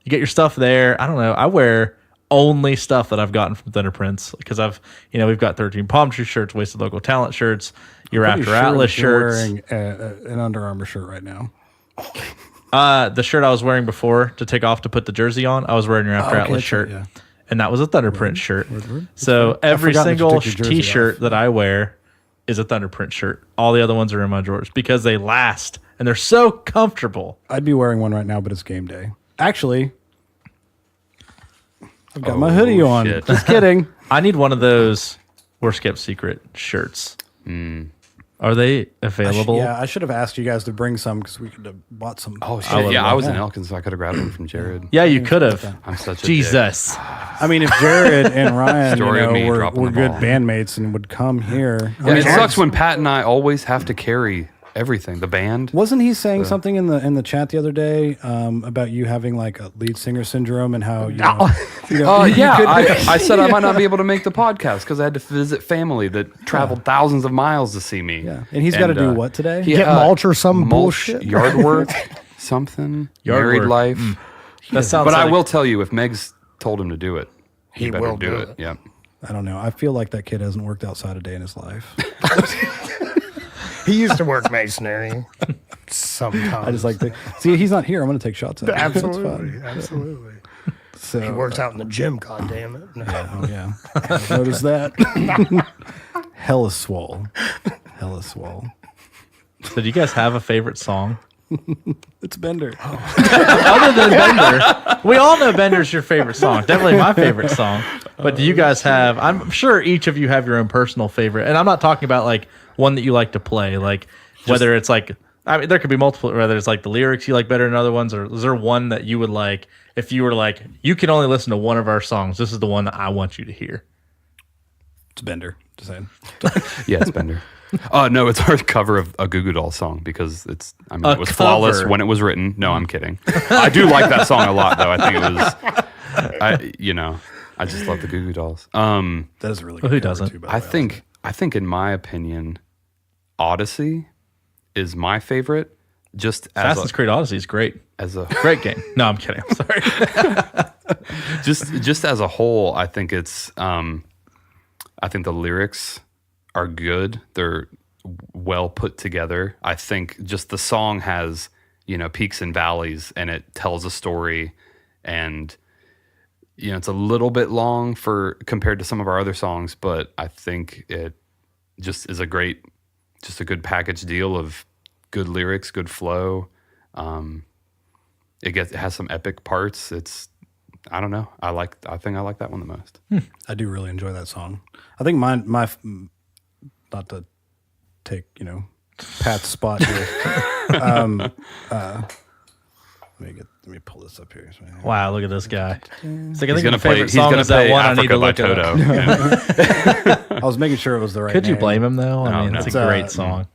You get your stuff there. I don't know. I wear only stuff that I've gotten from Thunder Prince because we've got 13 Palm Tree shirts, Wasted Local Talent shirts, your Pretty After sure Atlas that you're shirts. wearing an Under Armour shirt right now. The shirt I was wearing before to take off to put the jersey on, I was wearing your After okay, Atlas that's shirt. right, yeah. And that was a Thunder Print shirt. So every forgot that you single took your jersey T-shirt off. that I wear is a Thunder Print shirt. All the other ones are in my drawers because they last and they're so comfortable. I'd be wearing one right now, but it's game day. Actually, I've got my hoodie on. shit. Just kidding. I need one of those Worst Kept Secret shirts. Are they available? Yeah, I should have asked you guys to bring some because we could have bought some. oh I shit, would yeah, I love was in that. Elkins, so I could have grabbed one from Jared. Yeah, you could have. I'm such a Jesus. I mean, if Jared and Ryan, Story of me were dropping the good ball. bandmates and would come here. Yeah, it sucks when Pat and I always have to carry everything. The band. Wasn't he saying something in the chat the other day about you having like a lead singer syndrome and how you know, Yeah, I said I might not be able to make the podcast because I had to visit family that traveled thousands of miles to see me. Yeah. And he's gotta do what today? Get mulch or some bullshit? yard work, something, Yard married work. life. That sounds But I like- will tell you, if Meg's told him to do it, He better will do do it. it. Yeah. I don't know. I feel like that kid hasn't worked outside a day in his life. He used to work masonry. Sometimes. I just like to see he's not here. I'm going to take shots at him. Absolutely. Absolutely. So, He works out in the gym, God damn it. No. Oh yeah, notice that. Hella swole. Hella swole. So do you guys have a favorite song? It's Bender. Other than Bender, we all know Bender's your favorite song. Definitely my favorite song. But do you guys have? I'm sure each of you have your own personal favorite, and I'm not talking about like one that you like to play, like whether it's like. I mean, there could be multiple. Whether it's like the lyrics you like better than other ones, or is there one that you would like if you were like you can only listen to one of our songs? This is the one that I want you to hear. It's Bender. Just saying. Yeah, it's Bender. No, it's our cover of a Goo Goo Dolls song because it was cover. flawless when it was written. No, I'm kidding. I do like that song a lot, though. I think it was, I just love the Goo Goo Dolls. That is a really good Who cover, doesn't? too, by the I way. think in my opinion, Odyssey is my favorite. Just as Assassin's Creed Odyssey is great. a Great game. No, I'm kidding. I'm sorry. just as a whole, I think it's I think the lyrics are good. They're well put together. I think just the song has, peaks and valleys and it tells a story, and it's a little bit long compared to some of our other songs, but I think it just is a good package deal of good lyrics, good flow. It has some epic parts. I don't know. I think I like that one the most. I do really enjoy that song. I think my not to take Pat's spot here. Let me pull this up here. Wow, look at this guy. It's like, I He's think gonna my favorite He's song gonna is that play one I need Africa to by look it up. Toto. I was making sure it was the right. Could you name. blame him though? I No, mean, no. it's It's, a great song.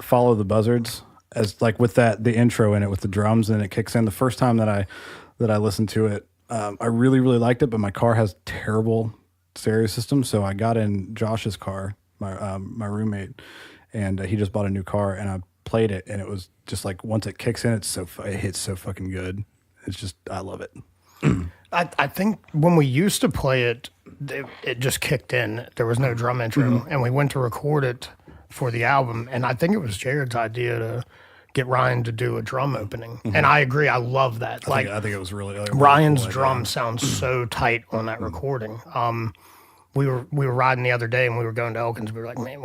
Follow the Buzzards, as like with the intro in it with the drums, and it kicks in. The first time that I listened to it, I really liked it, but my car has terrible stereo system, so I got in Josh's car, my roommate, and he just bought a new car, and I played it, and it was just like once it kicks in, it hits so fucking good. It's just, I love it. I think when we used to play it, it just kicked in. There was no drum intro, and we went to record it for the album, and I think it was Jared's idea to get Ryan to do a drum opening, and I agree. I love that. I think it was really Ryan's cool idea. drum sounds so tight on that recording. We were riding the other day, and we were going to Elkins. We were like, man,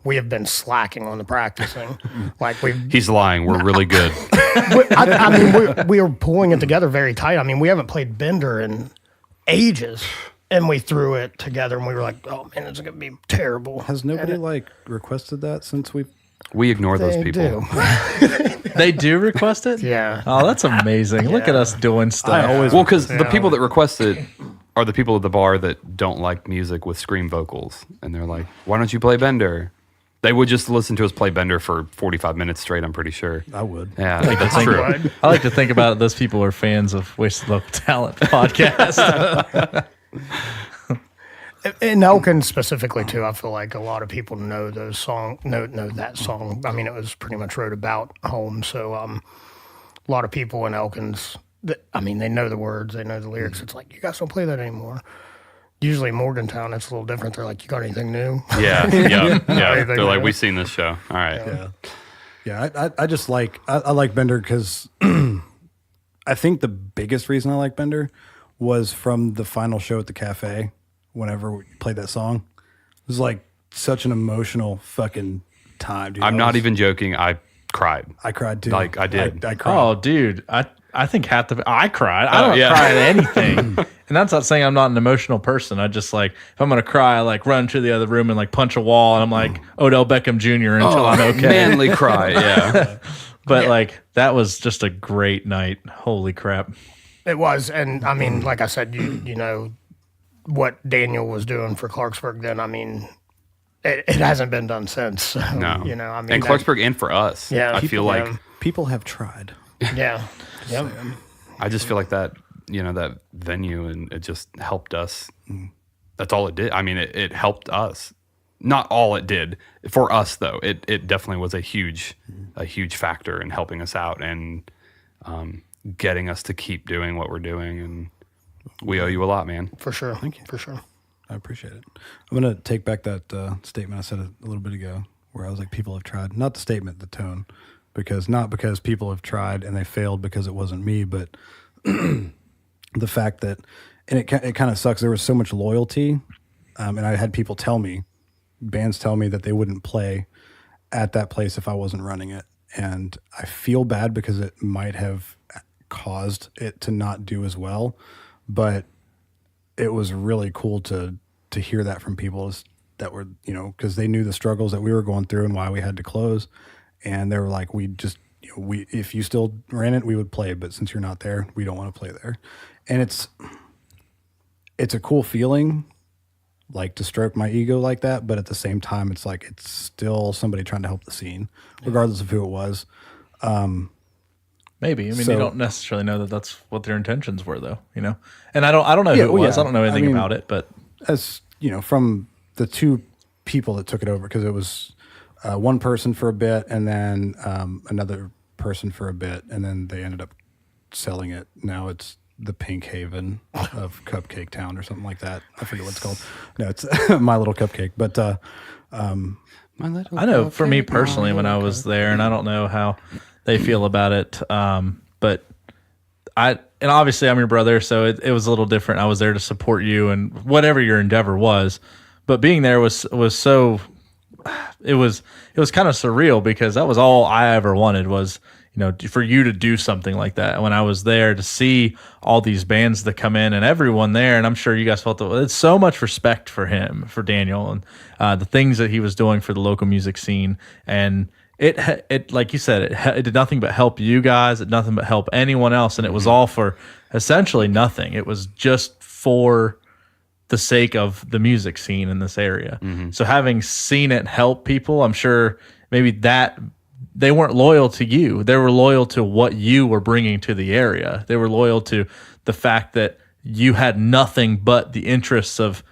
we have been slacking on the practicing. Like He's lying. We're really good. I mean, we were pulling it together very tight. I mean, we haven't played Bender in ages, and we threw it together, and we were like, "Oh man, it's gonna be terrible." Has nobody requested that since We ignore those They people. do. They do request it? Yeah. Oh, that's amazing. Look at us doing stuff. Well, because the people that request it are the people at the bar that don't like music with scream vocals, and they're like, "Why don't you play Bender?" They would just listen to us play Bender for 45 minutes straight. I'm pretty sure. I would. Yeah, that's true. I like to think about it. Those people are fans of Wasted Local Talent podcast. In Elkins specifically too, I feel like a lot of people know those know that song. I mean, it was pretty much wrote about home, so a lot of people in Elkins, they know the words, they know the lyrics. It's like, you guys don't play that anymore. Usually Morgantown, it's a little different. They're like, you got anything new? Yeah. Anything They're like, new? we've seen this show. All right. Yeah, I just like I like Bender because I think the biggest reason I like Bender was from the final show at the cafe. Whenever we played that song, it was like such an emotional fucking time, dude. I'm not even joking. I cried. I cried too. Like, I did. I cried. Oh, dude. I think I cried. I don't yeah. cry at anything. And that's not saying I'm not an emotional person. I just like, if I'm going to cry, I like run to the other room and like punch a wall. And I'm like Odell Beckham Jr. until I'm okay. Manly cry. Yeah. But like, that was just a great night. Holy crap. It was, and I mean, like I said, you know what Daniel was doing for Clarksburg then. I mean, it hasn't been done since. So, No. you know, I mean, And Clarksburg and for us. Yeah. I feel like People have tried. yeah, yep. I just feel like that, that venue, and it just helped us. That's all it did. I mean, it helped us. Not all it did for us, though. It definitely was a huge factor in helping us out and getting us to keep doing what we're doing. And we owe you a lot, man. For sure. Thank you. For sure. I appreciate it. I'm going to take back that statement I said a little bit ago where I was like, people have tried. Not the statement, the tone. Not because people have tried and they failed because it wasn't me, but the fact that, and it kind of sucks. There was so much loyalty. And I had people bands tell me that they wouldn't play at that place if I wasn't running it. And I feel bad because it might have caused it to not do as well. But it was really cool to hear that from people that were, because they knew the struggles that we were going through and why we had to close. And they were like, if you still ran it, we would play. But since you're not there, we don't want to play there. And it's a cool feeling, like to stroke my ego like that. But at the same time, it's like, it's still somebody trying to help the scene, regardless of who it was. Maybe. I mean, So- you don't necessarily know that that's what their intentions were, though. And I don't know who it was. I don't know anything about it, but As from the two people that took it over, because it was one person for a bit and then another person for a bit, and then they ended up selling it. Now it's the Pink Haven of Cupcake Town or something like that. I forget what it's called. No, it's My Little Cupcake. But I know for me personally, when I was there, and I don't know how they feel about it, but and obviously I'm your brother, so it was a little different. I was there to support you and whatever your endeavor was, but being there was so, it was kind of surreal because that was all I ever wanted was, for you to do something like that. When I was there to see all these bands that come in and everyone there, and I'm sure you guys felt it's so much respect for him, for Daniel, and the things that he was doing for the local music scene. And it like you said, it did nothing but help you guys. It did nothing but help anyone else. And it was all for essentially nothing. It was just for the sake of the music scene in this area. So having seen it help people, I'm sure maybe that they weren't loyal to you. They were loyal to what you were bringing to the area. They were loyal to the fact that you had nothing but the interests of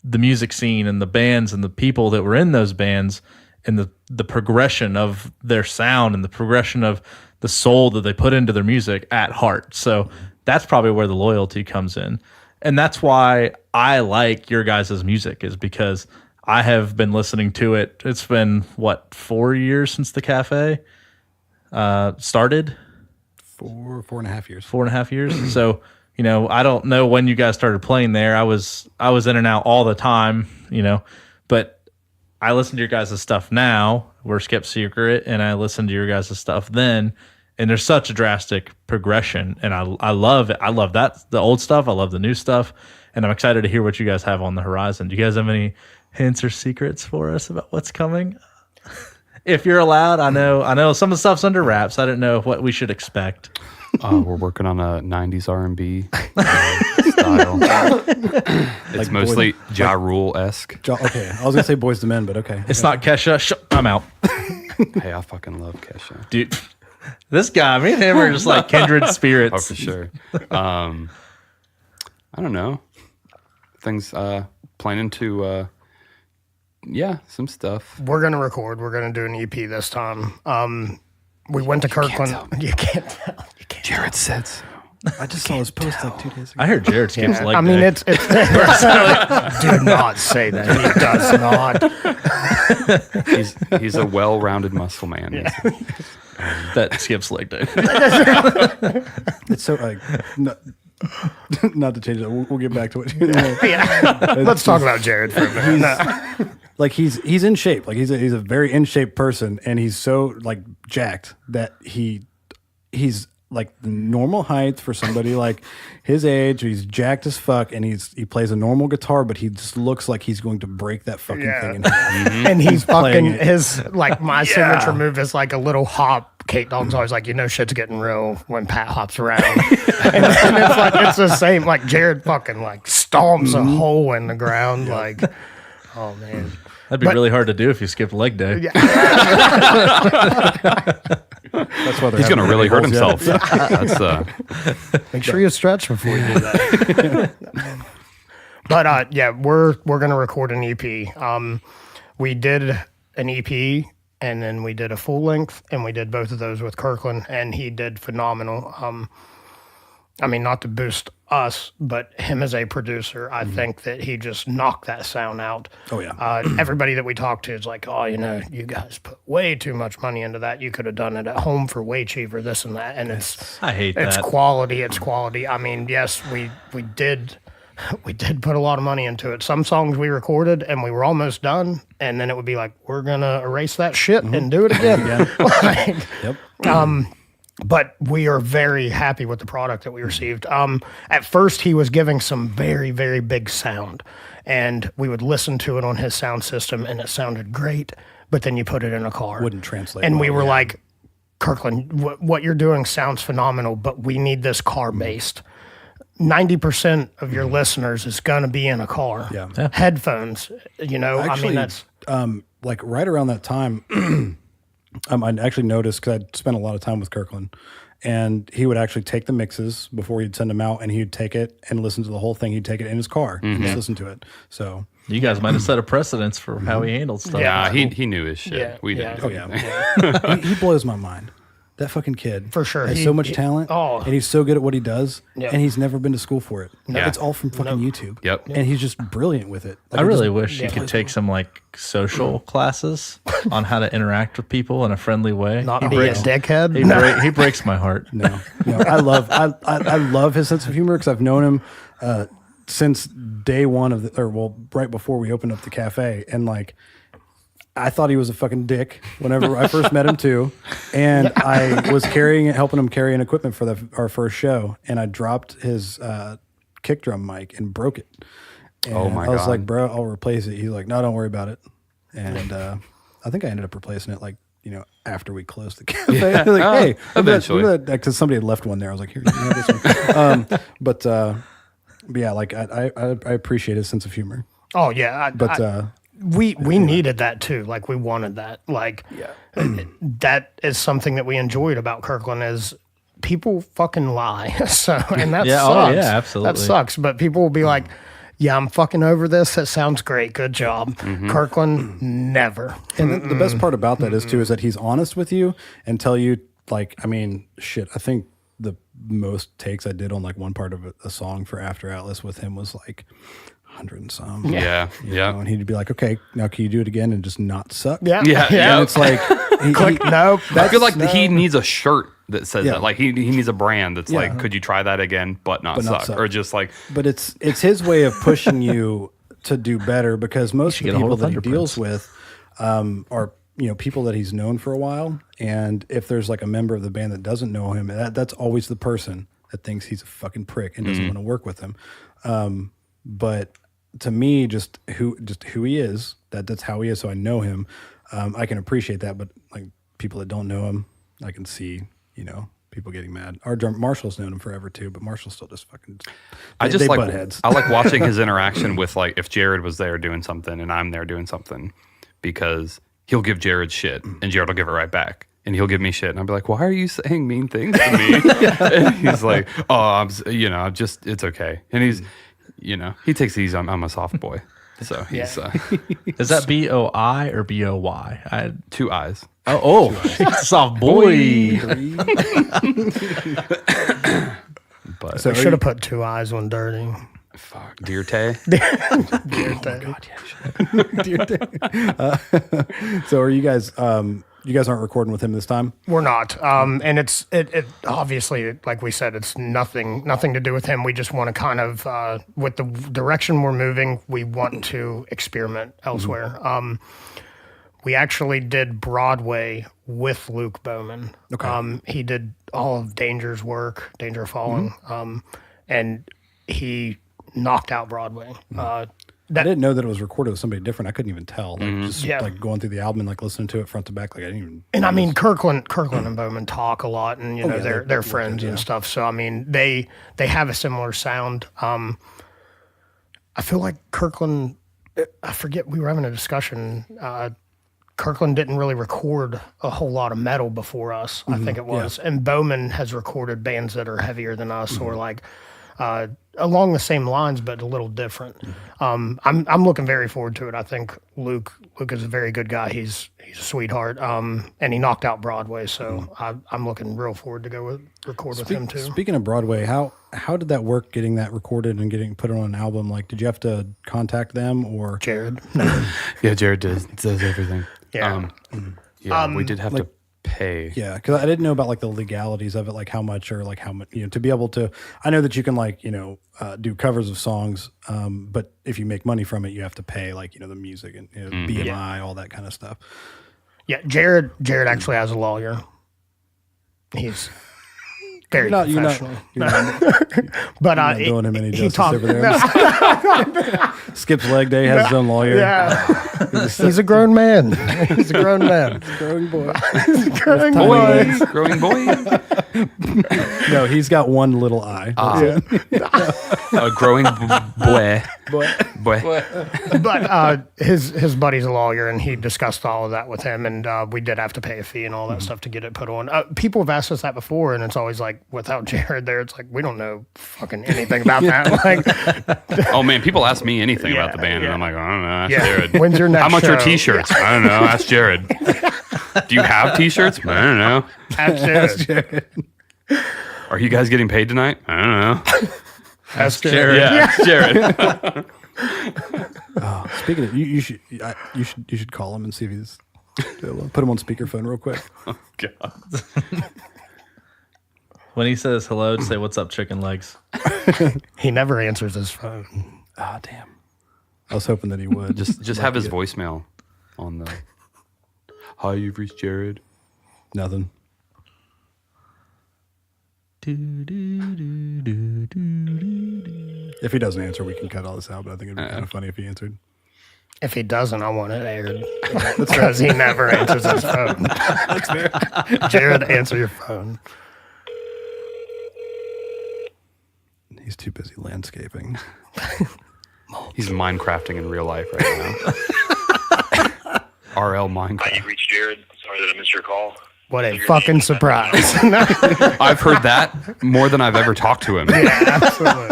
the music scene and the bands and the people that were in those bands and the progression of their sound and the progression of the soul that they put into their music at heart. So that's probably where the loyalty comes in. And that's why I like your guys' music, is because I have been listening to it. It's been, 4 years since the cafe started? 4.5 years. 4.5 years. So, I don't know when you guys started playing there. I was in and out all the time, but I listen to your guys' stuff now. We're Skip Secret, and I listened to your guys' stuff then. And there's such a drastic progression, and I love it. I love that, the old stuff. I love the new stuff, and I'm excited to hear what you guys have on the horizon. Do you guys have any hints or secrets for us about what's coming? If you're allowed, I know some of the stuff's under wraps. I didn't know what we should expect. We're working on a 90s R&B style. It's mostly Ja Rule-esque. Okay, I was going to say Boys to Men, but okay. It's not Kesha. I'm out. Hey, I fucking love Kesha. Dude, this guy, me and him are just like kindred spirits. Oh, for sure. I don't know. Things planning to, some stuff. We're gonna record. We're gonna do an EP this time. We went to Kirkland. You can't tell. You can't. Jared said so. I just saw his post like 2 days ago. I heard Jared skips leg I mean, day. it's do not say that. He does not. He's a well-rounded muscle man. Yeah. That skips leg day. It's so like not to change that. We'll get back to it. Yeah. Let's talk about Jared for a minute. No. Like he's in shape. Like he's a very in shape person, and he's so like jacked that he's like the normal height for somebody like his age. He's jacked as fuck, and he plays a normal guitar, but he just looks like he's going to break that fucking thing in half. And he's Playing fucking it. his like my signature move is like a little hop. Kate Dog's always like, shit's getting real when Pat hops around. and it's the same. Like Jared fucking like stomps a hole in the ground. Like, oh man. That'd be really hard to do if you skipped leg day. Yeah. That's why He's gonna really hurt ankles, yeah. himself. That's Make sure you stretch before you do that. But we're gonna record an EP. We did an EP and then we did a full length, and we did both of those with Kirkland, and he did phenomenal. I mean, not to boost us, but him as a producer, I think that he just knocked that sound out. Oh, yeah. Everybody that we talked to is like, oh, you guys put way too much money into that. You could have done it at home for way cheaper, this and that. And I hate it's that. quality. It's quality. I mean, yes, we did put a lot of money into it. Some songs we recorded and we were almost done, and then it would be like, we're gonna erase that shit and do it again. Like, Yep. but we are very happy with the product that we received. At first, he was giving some very, very big sound, and we would listen to it on his sound system, and it sounded great. But then you put it in a car, Wouldn't translate and we well, were yeah. like, Kirkland, what you're doing sounds phenomenal, but we need this car based. 90% of your listeners is gonna be in a car. Yeah. Headphones. Actually, I mean that's like right around that time, I actually noticed, because I'd spent a lot of time with Kirkland, and he would actually take the mixes before he'd send them out, and he'd take it and listen to the whole thing. He'd take it in his car and just listen to it. So You guys might have set a precedence for how he handled stuff. Yeah, he knew his shit. Yeah, We yeah. didn't. oh yeah, he blows my mind. That fucking kid, For sure. has He- so much he- talent, oh. and he's so good at what he does, Yeah. and he's never been to school for it. Yeah. It's all from fucking YouTube. Yep. And he's just brilliant with it. Like, I he really just- wish you could take some like social classes on how to interact with people in a friendly way. not he be breaks, a dickhead. he breaks my heart. No, I love his sense of humor, because I've known him since day one of right before we opened up the cafe, and like I thought he was a fucking dick whenever I first met him too, and I was helping him carry an equipment for our first show, and I dropped his kick drum mic and broke it. And Oh my I was God. like, bro, I'll replace it. He's like, no, don't worry about it. And I think I ended up replacing it after we closed the cafe. Like, hey, eventually. because somebody had left one there. I was like, here, you can have this one. But yeah, like I appreciate his sense of humor. Oh yeah, But we needed that too. Like we wanted that. Like that is something that we enjoyed about Kirkland is people fucking lie. So and that Yeah, sucks. oh, yeah, absolutely. That sucks. But people will be like, yeah, I'm fucking over this. That sounds great. Good job. Kirkland never. And the best part about that is that he's honest with you and tell you, like, I mean, shit, I think the most takes I did on like one part of a song for After Atlas with him was like 100 and some. Yeah. You know, and he'd be like, okay, now can you do it again and just not suck? Yeah. Yeah. And it's like, Click. Nope. I feel like he needs a shirt that says Yeah. that. Like he needs a brand that's like, could you try that again, but not not suck? suck. Or just like, but it's his way of pushing you to do better because most of should the get a hold people of that he deals with are people that he's known for a while, and if there's like a member of the band that doesn't know him, that's always the person that thinks he's a fucking prick and doesn't want to work with him. But to me, just who he is, that's how he is. So I know him. I can appreciate that, but like people that don't know him, I can see people getting mad. Our drummer Marshall's known him forever too, but Marshall's still just fucking. I just they like butt heads. I like watching his interaction with like if Jared was there doing something and I'm there doing something, because he'll give Jared shit and Jared will give it right back. And he'll give me shit, and I'll be like, "Why are you saying mean things to me?" And he's like, "Oh, I'm just it's okay." And he's, he takes these. I'm a soft boy, so he's Is that BOI or BOY? 2 eyes. Soft boy. But So I should have put 2 eyes on Dirty. fuck, dear Tay. So are you guys? You guys aren't recording with him this time. We're not. And it obviously, like we said, it's nothing to do with him. We just want to kind of, with the direction we're moving, we want to experiment elsewhere. We actually did Broadway with Luke Bowman. Okay. He did all of Danger's work, Danger Falling, and he knocked out Broadway. I didn't know that it was recorded with somebody different. I couldn't even tell. Like, just Yeah. like going through the album and like listening to it front to back. Like I didn't even. And I mean, Kirkland and Bowman talk a lot, and yeah, they're friends and stuff. So I mean, they have a similar sound. I feel like Kirkland. I forget we were having a discussion. Kirkland didn't really record a whole lot of metal before us. I think it was, and Bowman has recorded bands that are heavier than us, or like. Along the same lines, but a little different. I'm looking very forward to it. I think Luke is a very good guy. He's a sweetheart. And he knocked out Broadway, so I'm looking real forward to record with him too. Speaking of Broadway, how did that work? Getting that recorded and getting put on an album? Like, did you have to contact them or? Jared. Yeah, Jared does everything. Yeah. We did have to pay. Yeah, because I didn't know about like the legalities of it, like how much to be able to. I know that you can do covers of songs, but if you make money from it, you have to pay the music and BMI, all that kind of stuff. Yeah, Jared actually has a lawyer. He's very professional. You're not But doing him any he justice talked. over there. Skip's leg day has his own lawyer. Yeah, he's a grown man. He's a grown man. Growing boy. Growing Boy, growing boy. No, he's got one little eye. A growing boy. Boy. But his buddy's a lawyer, and he discussed all of that with him, and we did have to pay a fee and all that stuff to get it put on. People have asked us that before, and it's always like, without Jared there, it's like we don't know fucking anything about that. Like, Oh man, people ask me anything about the band, and I'm like, I don't know. Ask Jared. when's your next How much show? are T-shirts? I don't know. Ask Jared. Do you have T-shirts? I don't know. Ask Jared. Are you guys getting paid tonight? I don't know. Ask Jared. Yeah, ask Jared. Speaking of, you should call him and see if he's. Put him on speakerphone real quick. God. When he says hello, just say, "What's up, chicken legs?" He never answers his phone. Ah, damn. I was hoping that he would. Just have his voicemail on the. Hi, you've reached Jared. Nothing. If he doesn't answer, we can cut all this out, but I think it'd be kind of funny if he answered. If he doesn't, I want it aired because he never answers his phone. That's fair. Jared, answer your phone. He's too busy landscaping. He's Minecrafting in real life right now. RL Hi, Minecraft. you've reached Jared. Sorry that I missed your call. What a fucking surprise. I've heard that more than I've ever talked to him. Absolutely.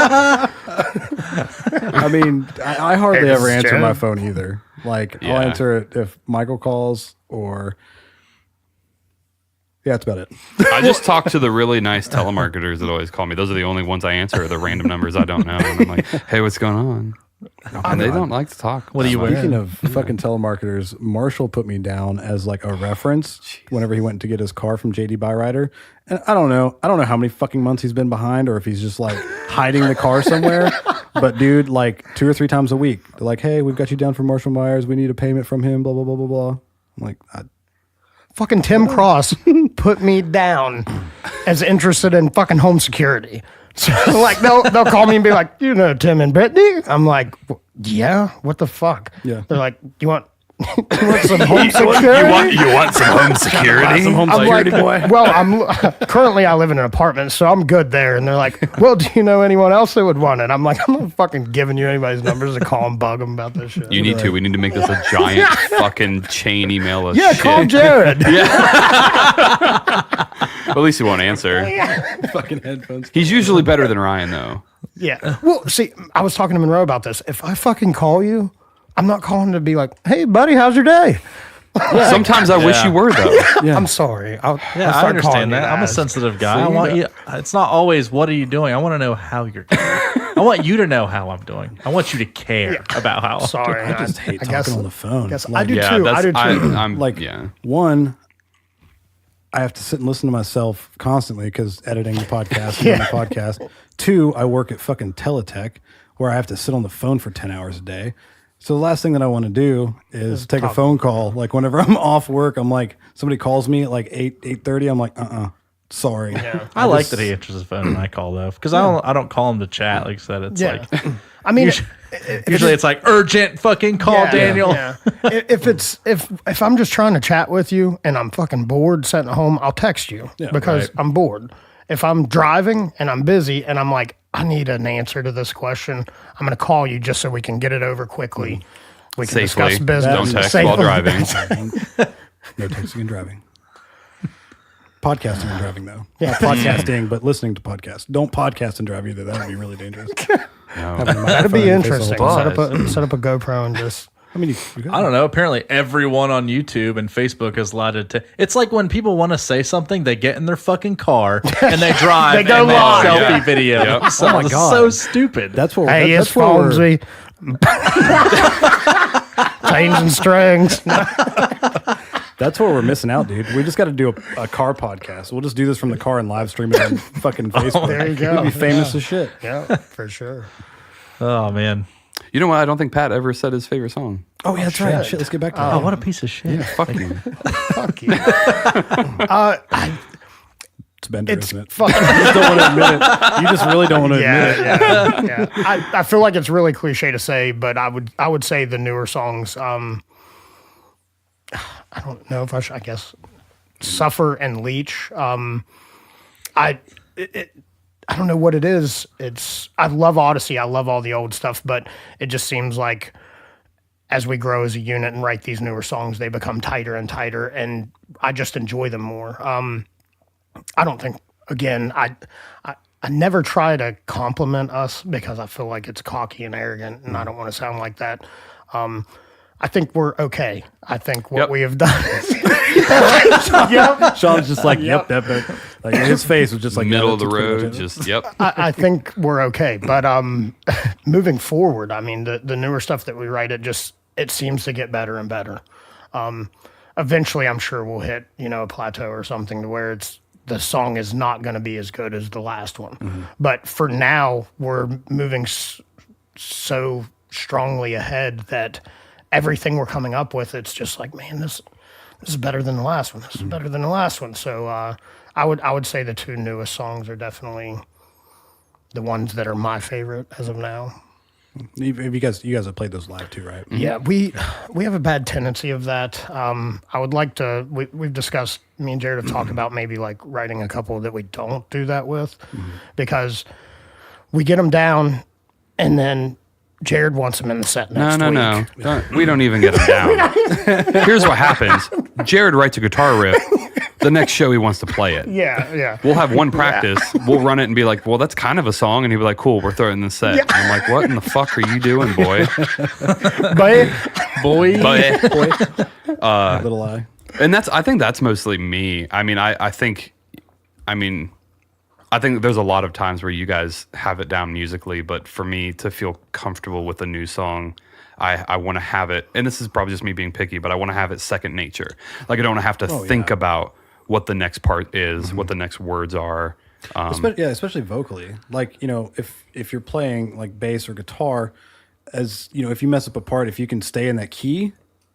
I mean, I hardly Hey, this ever is answer Jared. my phone either. Like, Yeah. I'll answer it if Michael calls or... Yeah, that's about it. I just talk to the really nice telemarketers that always call me. Those are the only ones I answer, are the random numbers I don't know. And I'm like, hey, what's going on? And they don't like to talk. What are you wearing? Speaking of fucking telemarketers, Marshall put me down as like a reference whenever he went to get his car from JD Byrider. And I don't know how many fucking months he's been behind or if he's just like hiding the car somewhere. But dude, like 2 or 3 times a week, they're like, hey, we've got you down for Marshall Myers. We need a payment from him, blah, blah, blah, blah, blah. I'm like, Fucking Tim Cross put me down as interested in fucking home security. So like they'll call me and be like, you know Tim and Brittany? I'm like, yeah, what the fuck? Yeah. They're like, you want some home security? You want some home security? some home I'm security like, boy. well, I'm currently I live in an apartment, so I'm good there. And they're like, well, do you know anyone else that would want it? I'm like, I'm not fucking giving you anybody's numbers to call and bug them about this shit. You need to. We need to make this a giant fucking chain email of Yeah, shit. call Jared. Well, at least he won't answer. Fucking headphones. He's usually better than Ryan, though. Yeah. Well, see, I was talking to Monroe about this. If I fucking call you, I'm not calling to be like, hey, buddy, how's your day? Sometimes I wish you were, though. I'm sorry. I'll Yeah, I start calling understand you that. I'm a that. sensitive guy. I want you. It's not always what are you doing. I want to know how you're doing. I want you to know how I'm doing. I want you to care about how. Sorry. I just hate talking guess- on the phone. Guess I Like, do Yeah, too. I that's do too. I'm like yeah. one, I have to sit and listen to myself constantly because editing the podcast and doing the podcast. 2, I work at fucking Teletech where I have to sit on the phone for 10 hours a day. So the last thing that I want to do is take a phone call. Like whenever I'm off work, I'm like, somebody calls me at like 8:30. I'm like, sorry. I like that he answers his phone and I call though, because I don't call him to chat. Like I said, it's Yeah. like I mean, usually it's like urgent fucking call, yeah, Daniel. yeah. If I'm just trying to chat with you and I'm fucking bored sitting at home, I'll text you because right. I'm bored. If I'm driving and I'm busy and I'm like, I need an answer to this question, I'm going to call you just so we can get it over quickly. We can Safely. discuss business. Don't text safely. while driving. No texting and driving. Podcasting and driving, though. Yeah, podcasting, but listening to podcasts. Don't podcast and drive either. That would be really dangerous. That'd be interesting. But- Set up a GoPro and just. I mean, you got I don't know. Apparently, everyone on YouTube and Facebook is allowed to. It's like when people want to say something, they get in their fucking car and they drive They go and make live. selfie Yeah. video. Yep. So, Oh my it's God. so stupid. That's what. Hey, that's it's what we're- Fonzie. Changing strings. That's what we're missing out, dude. We just got to do a car podcast. We'll just do this from the car and live stream it on fucking Facebook. There you go. We'd be famous as shit. Yeah, for sure. oh man. You know what? I don't think Pat ever said his favorite song. Oh, yeah, that's right. Shit, let's get back to that. Oh, what a piece of shit. Fuck you. Fuck you. It's Bender, It's isn't it? fucking. You just don't want to admit it. You just really don't want to admit it. Yeah. I feel like it's really cliche to say, but I would say the newer songs. I don't know if I should. I guess Suffer and Leech. I don't know what it is. I love Odyssey. I love all the old stuff, but it just seems like as we grow as a unit and write these newer songs, they become tighter and tighter, and I just enjoy them more. I don't think. Again, I never try to compliment us because I feel like it's cocky and arrogant, and I don't want to sound like that. I think we're okay. I think what Yep. we have done is. Yep. Sean's just like, yep. Like his face was just like Middle yeah, of the that's pretty road. much it. Just, yep. I think we're okay. But moving forward, I mean, the newer stuff that we write, it seems to get better and better. Eventually, I'm sure we'll hit, a plateau or something to where the song is not going to be as good as the last one. Mm-hmm. But for now, we're moving so strongly ahead that everything we're coming up with, it's just like, man, this is better than the last one. This is better than the last one. So I would say the two newest songs are definitely the ones that are my favorite as of now. You guys have played those live too, right? Yeah, we have a bad tendency of that. I would like to. We've discussed. Me and Jared have talked about maybe like writing a couple that we don't do that with, because we get them down, and then Jared wants them in the set next week. No. We don't even get them down. Here's what happens: Jared writes a guitar riff. The next show he wants to play it. Yeah. We'll have one practice. We'll run it and be like, well, that's kind of a song. And he'll be like, cool, we're throwing the set. Yeah. And I'm like, what in the fuck are you doing, boy? Boy. Little eye. And I think that's mostly me. I mean, I think there's a lot of times where you guys have it down musically, but for me to feel comfortable with a new song, I want to have it, and this is probably just me being picky, but I want to have it second nature. Like, I don't want to have to think about what the next part is, what the next words are. Especially vocally. Like, if you're playing like bass or guitar, if you mess up a part, if you can stay in that key,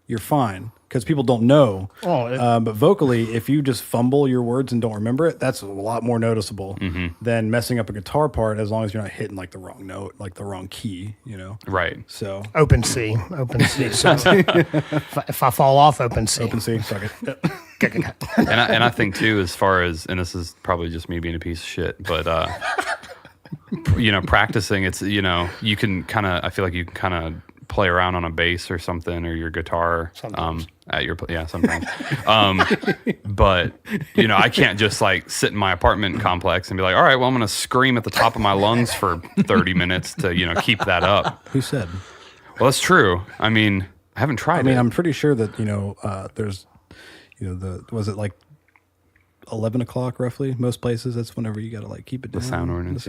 you're fine, because people don't know. But vocally, if you just fumble your words and don't remember it, that's a lot more noticeable than messing up a guitar part, as long as you're not hitting like the wrong note, like the wrong key, Right. So Open C. So if I fall off, open C. open C, suck it. And I think too, as far as, and this is probably just me being a piece of shit, but practicing, it's you can kind of, I feel like you can kind of play around on a bass or something, or your guitar Sometimes. sometimes. But I can't just like sit in my apartment complex and be like, all right, well, I'm gonna scream at the top of my lungs for 30 minutes to keep that up. Who said? Well, that's true. I mean, I haven't tried it. I'm pretty sure that there's was it like 11 o'clock roughly? Most places, that's whenever you gotta like keep it down. The sound ordinance,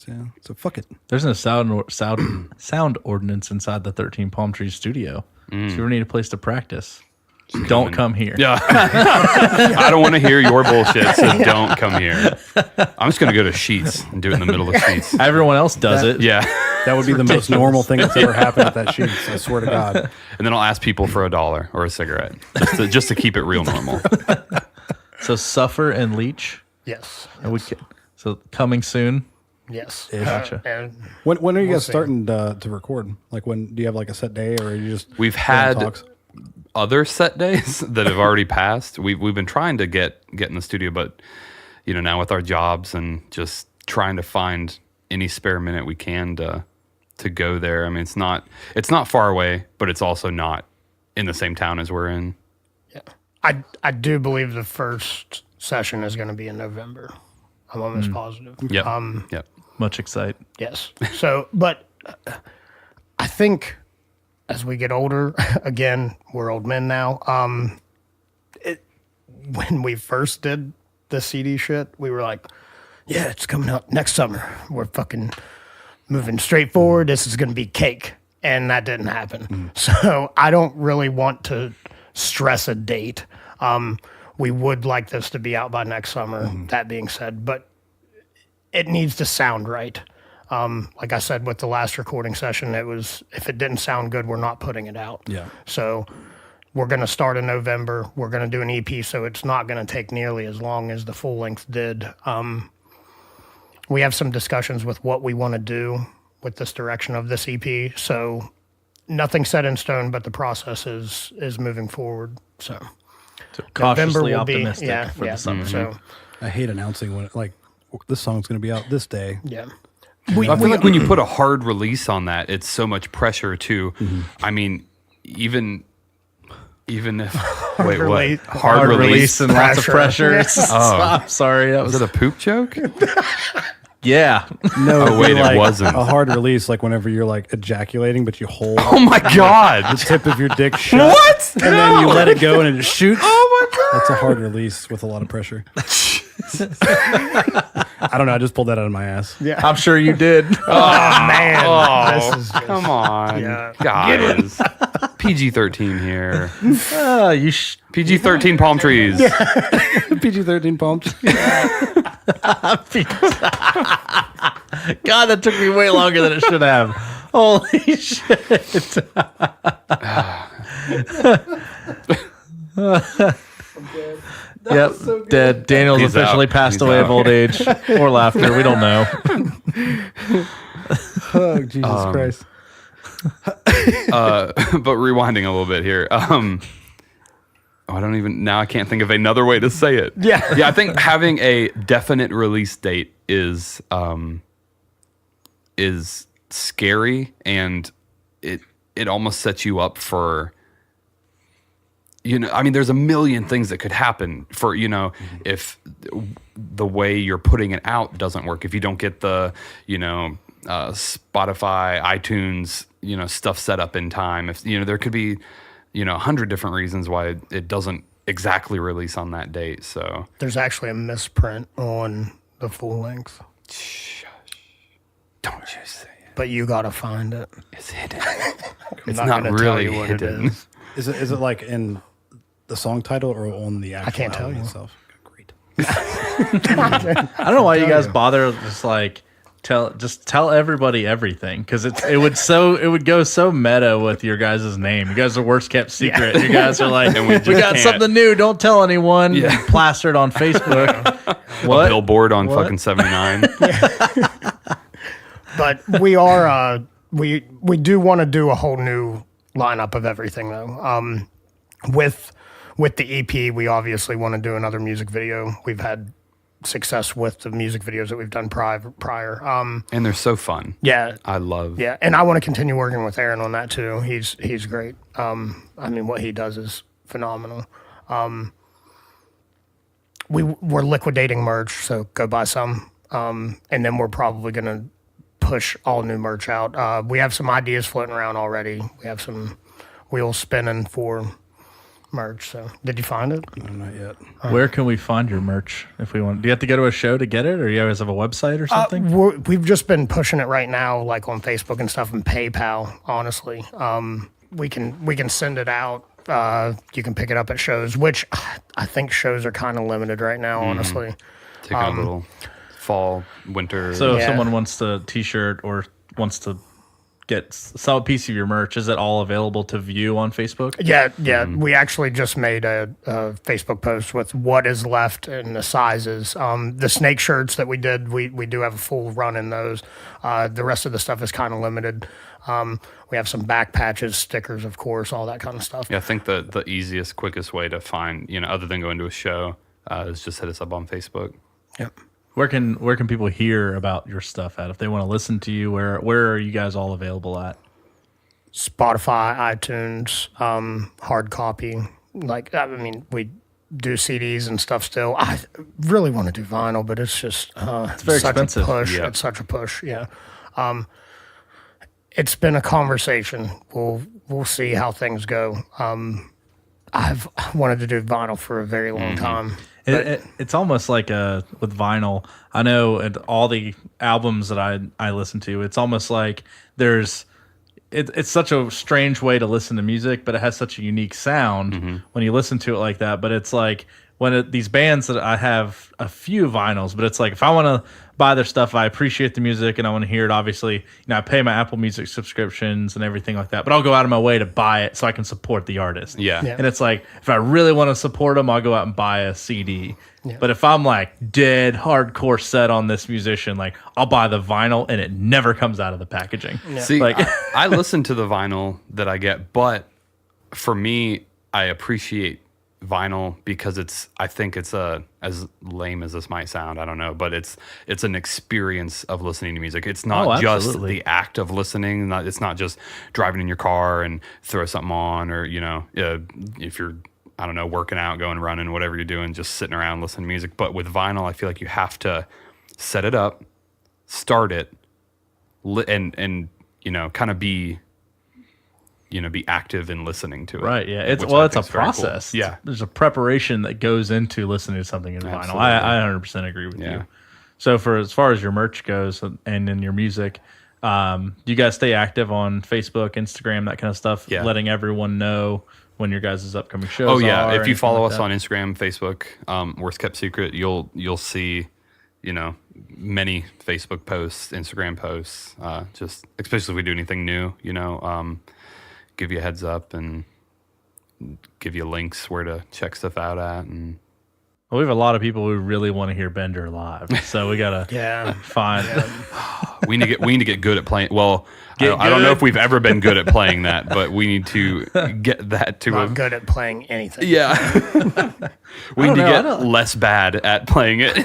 yeah. So fuck it. There's no sound ordinance inside the 13 Palm Trees studio. So you ever need a place to practice, don't come here. Yeah. I don't want to hear your bullshit, so don't come here. I'm just going to go to Sheets and do it in the middle of Sheets. Everyone else does it. Yeah. That would be the most normal thing that's ever happened at that Sheets. I swear to God. And then I'll ask people for $1 or a cigarette just to keep it real normal. So Suffer and Leech. Yes. And so coming soon. Yes. Gotcha. And When are you guys see. starting to record? Like, when do you have like a set day, or are you just We've doing had talks? other set days that have already passed. We've been trying to get in the studio, but now with our jobs and just trying to find any spare minute we can to go there. I mean, it's not far away, but it's also not in the same town as we're in. yeah. I do believe the first session is going to be in November. I'm almost positive. Yep. Yep. Much excite. Yes. So, but I think as we get older, again, we're old men now. When we first did the CD shit, we were like, yeah, it's coming out next summer. We're fucking moving straight forward. This is going to be cake. And that didn't happen. So I don't really want to stress a date. We would like this to be out by next summer, that being said, but it needs to sound right. Like I said, with the last recording session, if it didn't sound good, we're not putting it out. Yeah. So we're going to start in November. We're going to do an EP, so it's not going to take nearly as long as the full length did. We have some discussions with what we want to do with this direction of this EP. So nothing set in stone, but the process is moving forward. So Cautiously optimistic for the summer. So I hate announcing when this song's going to be out this day. yeah. I feel like when you put a hard release on that, it's so much pressure to. I mean, even if hard Hard release and lots of pressure. Yes. I'm sorry. That Was was it a poop joke? yeah. No, Oh, wait, it'd be it wasn't. a hard release, like whenever you're like ejaculating, but you hold Oh my god! the tip of your dick shut. What? And then you let it go and it shoots. Oh my god! That's a hard release with a lot of pressure. I don't know. I just pulled that out of my ass. Yeah. I'm sure you did. Man, Oh, this is just, come on, Yeah. guys. PG-13 here. You PG-13 palm trees. PG-13 pumps. God, that took me way longer than it should have. Holy shit. Yep, dead. Daniel's He's officially out. Passed He's away of out. old age or laughter. We don't know. Oh, Jesus Christ. But rewinding a little bit here. I don't even now. I can't think of another way to say it. Yeah. yeah. I think having a definite release date is scary, and it almost sets you up for. I mean, there's a million things that could happen for, if the way you're putting it out doesn't work. If you don't get the, Spotify, iTunes, stuff set up in time. If, there could be, 100 different reasons why it doesn't exactly release on that date. So There's actually a misprint on the full length, don't you say it. but you got to find it. It's hidden. It's not gonna tell really you what hidden. it is. Is it like in the song title or on the actual can't tell album you. itself? Great. I don't know why you guys bother just like tell everybody everything, because it would go so meta with your guys' name. You guys are worst kept secret. You guys are like, And we we just got can't. something new. Don't tell anyone. Yeah. Plastered on Facebook. A What? billboard on What? fucking 79. But we are we do want to do a whole new lineup of everything though. With the EP, we obviously want to do another music video. We've had success with the music videos that we've done prior. And they're so fun. Yeah, I love. yeah, and I want to continue working with Aaron on that too. He's great. I mean, what he does is phenomenal. We're liquidating merch, so go buy some. And then we're probably gonna push all new merch out. We have some ideas floating around already. We have some wheels spinning for merch. So, did you find it? No, not yet. Where can we find your merch if we want? Do you have to go to a show to get it, or you guys have a website or something? We've just been pushing it right now, like on Facebook and stuff, and PayPal. Honestly, we can send it out. You can pick it up at shows, which I think shows are kind of limited right now. Honestly, Taking a little fall, winter. So if Yeah. someone wants a T-shirt or wants to sell a piece of your merch, is it all available to view on Facebook? yeah. We actually just made a Facebook post with what is left and the sizes. The snake shirts that we did, we do have a full run in those. The rest of the stuff is kind of limited. We have some back patches, stickers, of course, all that kind of stuff. Yeah, I think the easiest, quickest way to find, other than going to a show, is just hit us up on Facebook. Yep. Where can people hear about your stuff at? If they want to listen to you, where are you guys all available at? Spotify, iTunes, hard copy. Like, I mean, we do CDs and stuff still. I really want to do vinyl, but it's just it's very such expensive. a push. Yeah. It's such a push. Yeah. It's been a conversation. We'll see how things go. I've wanted to do vinyl for a very long time. It's almost like with vinyl. I know at all the albums that I listen to, it's almost like it's such a strange way to listen to music, but it has such a unique sound when you listen to it like that. But it's like these bands that I have a few vinyls, but it's like if I want to buy their stuff, I appreciate the music and I want to hear it. Obviously, I pay my Apple Music subscriptions and everything like that, but I'll go out of my way to buy it so I can support the artist. Yeah. Yeah. And it's like, if I really want to support them, I'll go out and buy a CD. Yeah. But if I'm like dead hardcore set on this musician, like I'll buy the vinyl and it never comes out of the packaging. See, Like- I listen to the vinyl that I get, but for me, I appreciate vinyl because I think it's as lame as this might sound, I don't know, but it's an experience of listening to music. It's not just absolutely. the act of listening. It's not just driving in your car and throw something on, or if you're, I don't know, working out, going running, whatever you're doing, just sitting around listening to music. But with vinyl, I feel like you have to set it up, start it, and kind of be active in listening to it. Right, yeah. It's which I a think is very cool. process. Yeah. There's a preparation that goes into listening to something in vinyl. Absolutely. I 100% agree with Yeah. you. So as far as your merch goes and in your music, do you guys stay active on Facebook, Instagram, that kind of stuff? Yeah. Letting everyone know when your guys' upcoming shows Oh yeah, are, if you anything follow like us that? on Instagram, Facebook, Worst Kept Secret, you'll see, many Facebook posts, Instagram posts, just especially if we do anything new, give you a heads up, and give you links where to check stuff out at. And Well, we have a lot of people who really want to hear Bender live, so we gotta find. we need to get good at playing. Well, Get I don't know good. if we've ever been good at playing that, but we need to get that to Not good at playing anything. Yeah. We need to know, I get don't- less bad at playing it.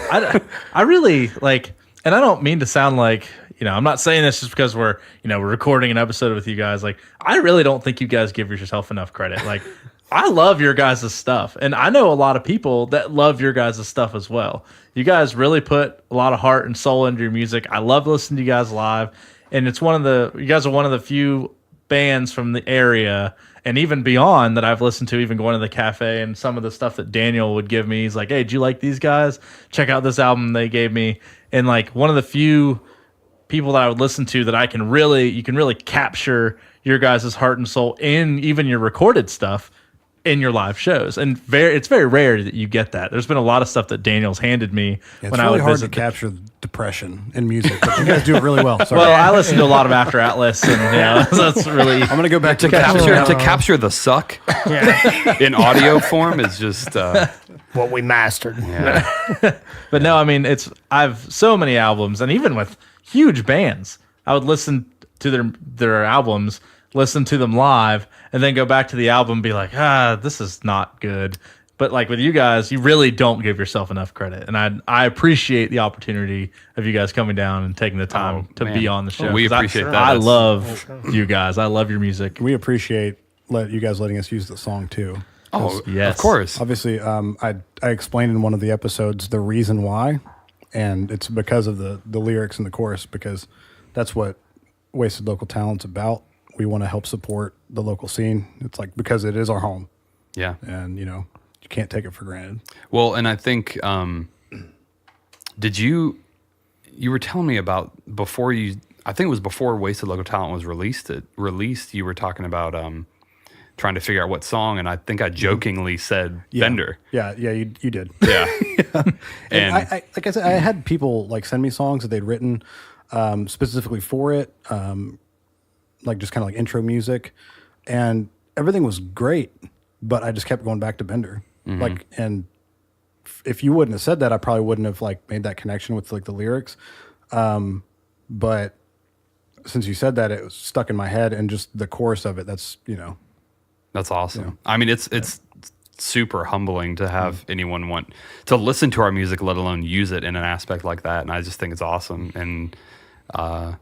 I really like, and I don't mean to sound like, I'm not saying this just because we're recording an episode with you guys. Like, I really don't think you guys give yourself enough credit. Like, I love your guys' stuff, and I know a lot of people that love your guys' stuff as well. You guys really put a lot of heart and soul into your music. I love listening to you guys live, and you guys are one of the few bands from the area and even beyond that I've listened to, even going to the cafe and some of the stuff that Daniel would give me. He's like, hey, do you like these guys? Check out this album they gave me. And like one of the few people that I would listen to that you can really capture your guys' heart and soul in even your recorded stuff in your live shows. And it's very rare that you get that. There's been a lot of stuff that Daniel's handed me It's when I really would hard visit to capture depression in music, but you guys do it really well. Sorry. Well, I listen to a lot of After Atlas, and that's really. I'm going to go back to Capture the suck in audio form is just What we mastered. But no, I mean, I've so many albums, and even with huge bands, I would listen to their albums, listen to them live, and then go back to the album and be like, this is not good. But like with you guys, you really don't give yourself enough credit, and I appreciate the opportunity of you guys coming down and taking the time to man. be on the show. We 'Cause appreciate that. I That's- love you guys. I love your music. We appreciate you guys letting us use the song too. oh Yes. of course. Obviously, I explained in one of the episodes the reason why, and it's because of the lyrics and the chorus, because that's what Wasted Local Talent's about. We want to help support the local scene. It's like because it is our home, Yeah. and you can't take it for granted. Well, and I think did you were telling me about before I think it was before Wasted Local Talent was released, you were talking about trying to figure out what song, and I think I jokingly said Bender. Yeah, you did. Yeah. And And I like I said, I had people like send me songs that they'd written specifically for it, like just kind of like intro music, and everything was great, but I just kept going back to Bender. Like, and if you wouldn't have said that, I probably wouldn't have like made that connection with like the lyrics. But since you said that, it was stuck in my head, and just the chorus of it. That's that's awesome. I mean, it's super humbling to have anyone want to listen to our music, let alone use it in an aspect like that. And I just think it's awesome. And, I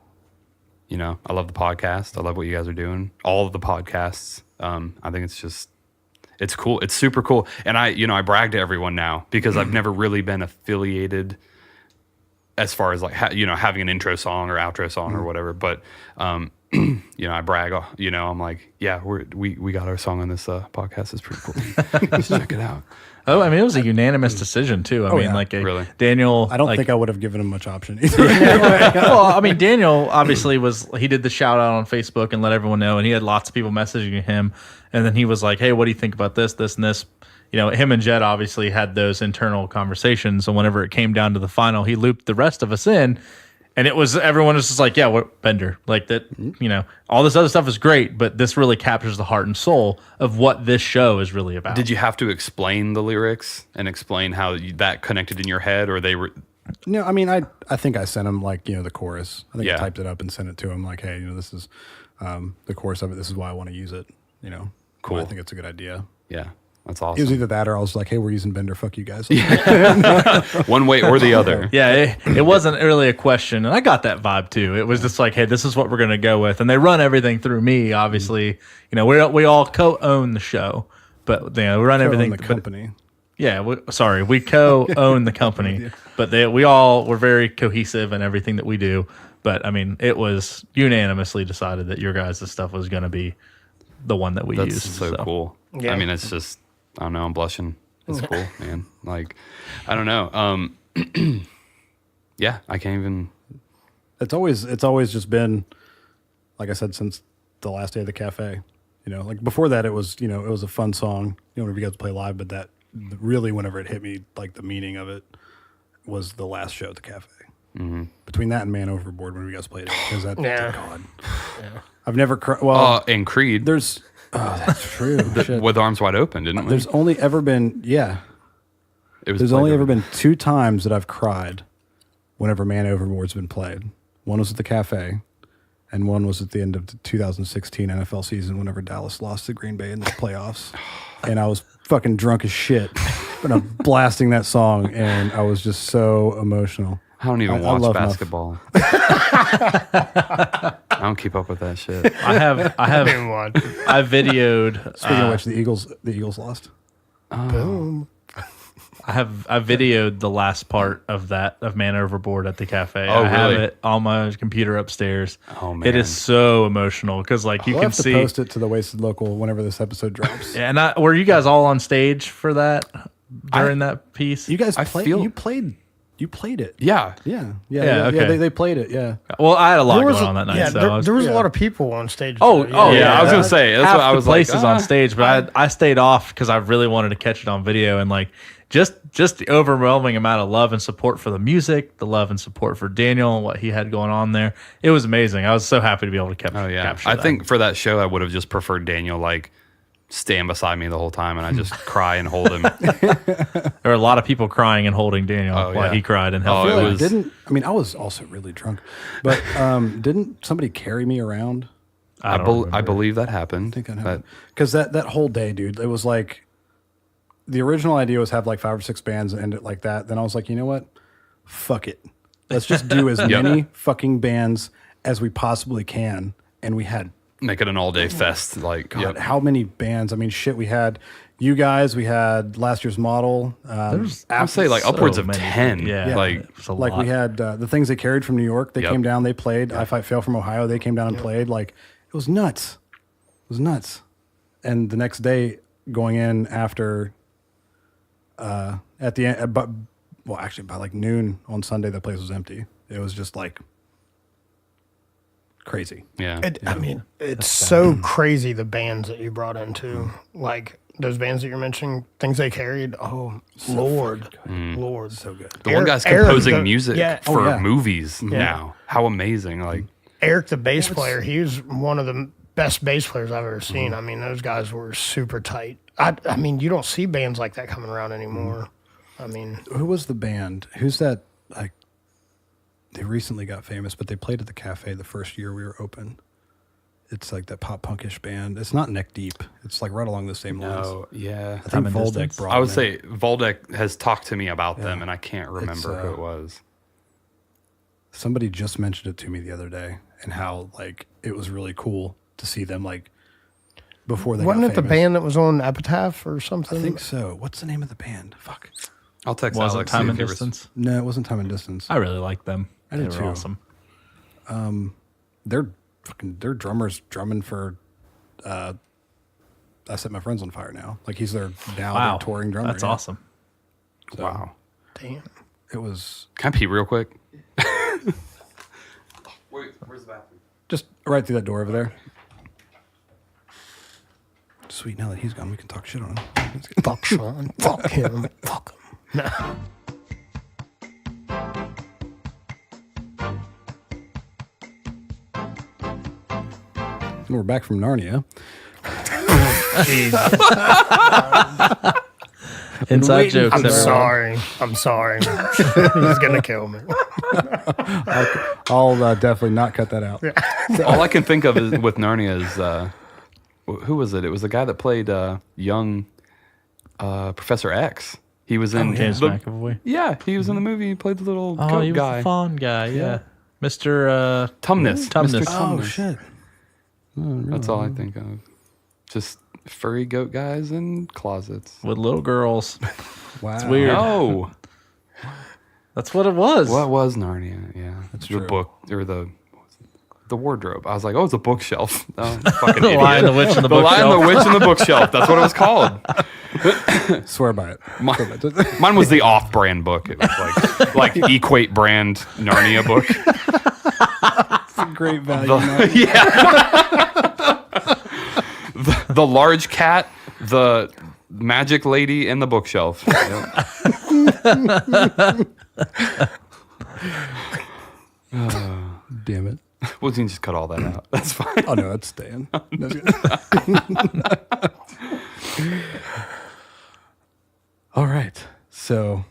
love the podcast. I love what you guys are doing. All of the podcasts. I think it's cool. It's super cool. And I brag to everyone now because I've never really been affiliated as far as like, having an intro song or outro song or whatever. But, I brag, I'm like, yeah, we got our song on this podcast. It's pretty cool. Just check it out. Oh, I mean, it was a unanimous decision too. I mean, yeah. like Really? Daniel. I don't like, think I would have given him much option either. well, I mean, Daniel obviously he did the shout out on Facebook and let everyone know, and he had lots of people messaging him. And then he was like, hey, what do you think about this, this, and this? Him and Jed obviously had those internal conversations. And whenever it came down to the final, he looped the rest of us in. And everyone was just like, yeah, what Bender? Like that, all this other stuff is great, but this really captures the heart and soul of what this show is really about. Did you have to explain the lyrics and explain how that connected in your head, or they were? No, I mean, I think I sent him like the chorus. I think Yeah. I typed it up and sent it to him like, hey, this is the chorus of it. This is why I want to use it. Cool. I think it's a good idea. Yeah, that's It was awesome. either that or I was like, hey, we're using Bender. Fuck you guys. One way or the other. Yeah, it wasn't really a question, and I got that vibe too. It was just like, hey, this is what we're gonna go with, and they run everything through me. Obviously, we all co-own the show, but we run everything. The company. Yeah, we co-own the company, but we're very cohesive in everything that we do. But I mean, it was unanimously decided that your guys' stuff was gonna be the one that we That's used. so cool. Yeah. I mean, it's just, I don't know, I'm blushing. It's cool, man. Like, I don't know. Yeah, I can't even. It's always just been, like I said, since the last day of the cafe. Like before that, it was it was a fun song. Whenever you guys play live, but that really, whenever it hit me, like the meaning of it was the last show at the cafe. Mm-hmm. Between that and Man Overboard, when you guys played it, because that Yeah. God, I've never cried. Well, And Creed. there's That's true. Shit. with Arms Wide Open, didn't we? There's only ever been It was There's played only over- ever been 2 times that I've cried whenever Man Overboard's been played. One was at the cafe, and one was at the end of the 2016 NFL season whenever Dallas lost to Green Bay in the playoffs. And I was fucking drunk as shit, but I'm blasting that song, and I was just so emotional. I don't even I watch love basketball. I don't keep up with that shit. I have Didn't watch. I videoed Speaking of which, the Eagles lost. Boom. I videoed the last part of Man Overboard at the cafe. Oh, I have really? it on my computer upstairs. Oh, man. It is so emotional because like you We'll can have to see. post it to the Wasted Local whenever this episode drops. Yeah, and were you guys all on stage for that during that piece? You guys I played. feel- You played it. Yeah. Yeah. okay. They played it. Yeah. Well, I had a lot There going was on that night. yeah, so there, I was, there was yeah. a lot of people on stage. Oh, there. oh, Yeah, I was gonna say that's half what I was the like. places on stage, but I stayed off because I really wanted to catch it on video and like just the overwhelming amount of love and support for the music, the love and support for Daniel and what he had going on there. It was amazing. I was so happy to be able to Oh yeah. capture I that. think for that show, I would have just preferred Daniel like stand beside me the whole time, and I just cry and hold him. there were a lot of people crying and holding Daniel Oh, while yeah. he cried and Oh, helped. it Like, was- I was also really drunk, but didn't somebody carry me around? I don't I remember. believe that happened. I think that But happened. Because that whole day, dude, it was like the original idea was have like 5 or 6 bands and end it like that. Then I was like, you know what? Fuck it. Let's just do as many fucking bands as we possibly can. And we had make it an all-day fest. Like, God, yep. how many bands? I mean, shit, we had you guys, we had Last Year's Model. I'd say like so upwards of many. 10. Yeah. Like, It was a Like lot. we had the Things They Carried from New York. They Yep. came down, they played. I Fight Fail from Ohio. They came down and played. Like it was nuts. It was nuts. And the next day, going in after, at the end, but well, actually by like noon on Sunday, the place was empty. It was just like crazy. yeah. I mean, it's so crazy the bands that you brought in too. Like those bands that you're mentioning, Things They Carried. Oh, Lord. So good. The one guy's Eric, composing the- music yeah. for Oh, yeah. movies now. How amazing. Like, Eric, the bass player, he was one of the best bass players I've ever seen. I mean, those guys were super tight. I mean, you don't see bands like that coming around anymore. I mean, Who was the band? Who's that? Like, they recently got famous, but they played at the cafe the first year we were open. It's like that pop punkish band. It's not Neck Deep. It's like right along the same lines. oh, yeah. I Time think and Voldek Distance? brought I would them in. say Voldek has talked to me about them, and I can't remember who it was. Somebody just mentioned it to me the other day, and how like it was really cool to see them like before they wasn't got it the famous. band that was on Epitaph or something? I think so. What's the name of the band? Fuck. I'll text Was it Alex. Time see and if he res- Distance? No, it wasn't Time and Distance. I really liked them. I They did were too. awesome. Their drummer's drumming for I Set My Friends on Fire now. Like he's their Wow, their touring drummer. That's yeah. awesome. Wow. Damn. It was Can I pee real quick? Wait, where's the bathroom? just right through that door over there. Sweet, now that he's gone, we can talk shit on him. Fuck Sean. Fuck him. Fuck him. No. And we're back from Narnia. Inside jokes. I'm everyone. sorry. I'm sorry. He's gonna kill me. I'll definitely not cut that out. All I can think of is with Narnia is who was it? It was the guy that played young Professor X. He was in James the- McAvoy. Yeah, he was in the movie. He played the little Oh, goat he was guy. the fawn guy. Yeah. Mr. Tumnus. Tumnus. Mr. Oh Tumnus. shit! That's all I think of. Just furry goat guys in closets. With little girls. Wow, It's weird. No, That's what it was. what was Narnia? Yeah, that's the true. book or the wardrobe. I was like, oh, it's a bookshelf. Oh, fucking The idiot. Lion, the Witch, and the The Lion, the Bookshelf. Witch, and the Bookshelf. That's what it was called. Swear by it. Mine was the off-brand book. It was like Equate brand Narnia book. Great value. The large cat, the magic lady, and the bookshelf. Yep. Damn it. Well, you can just cut all that out. That's fine. Oh no, that's staying. All right. So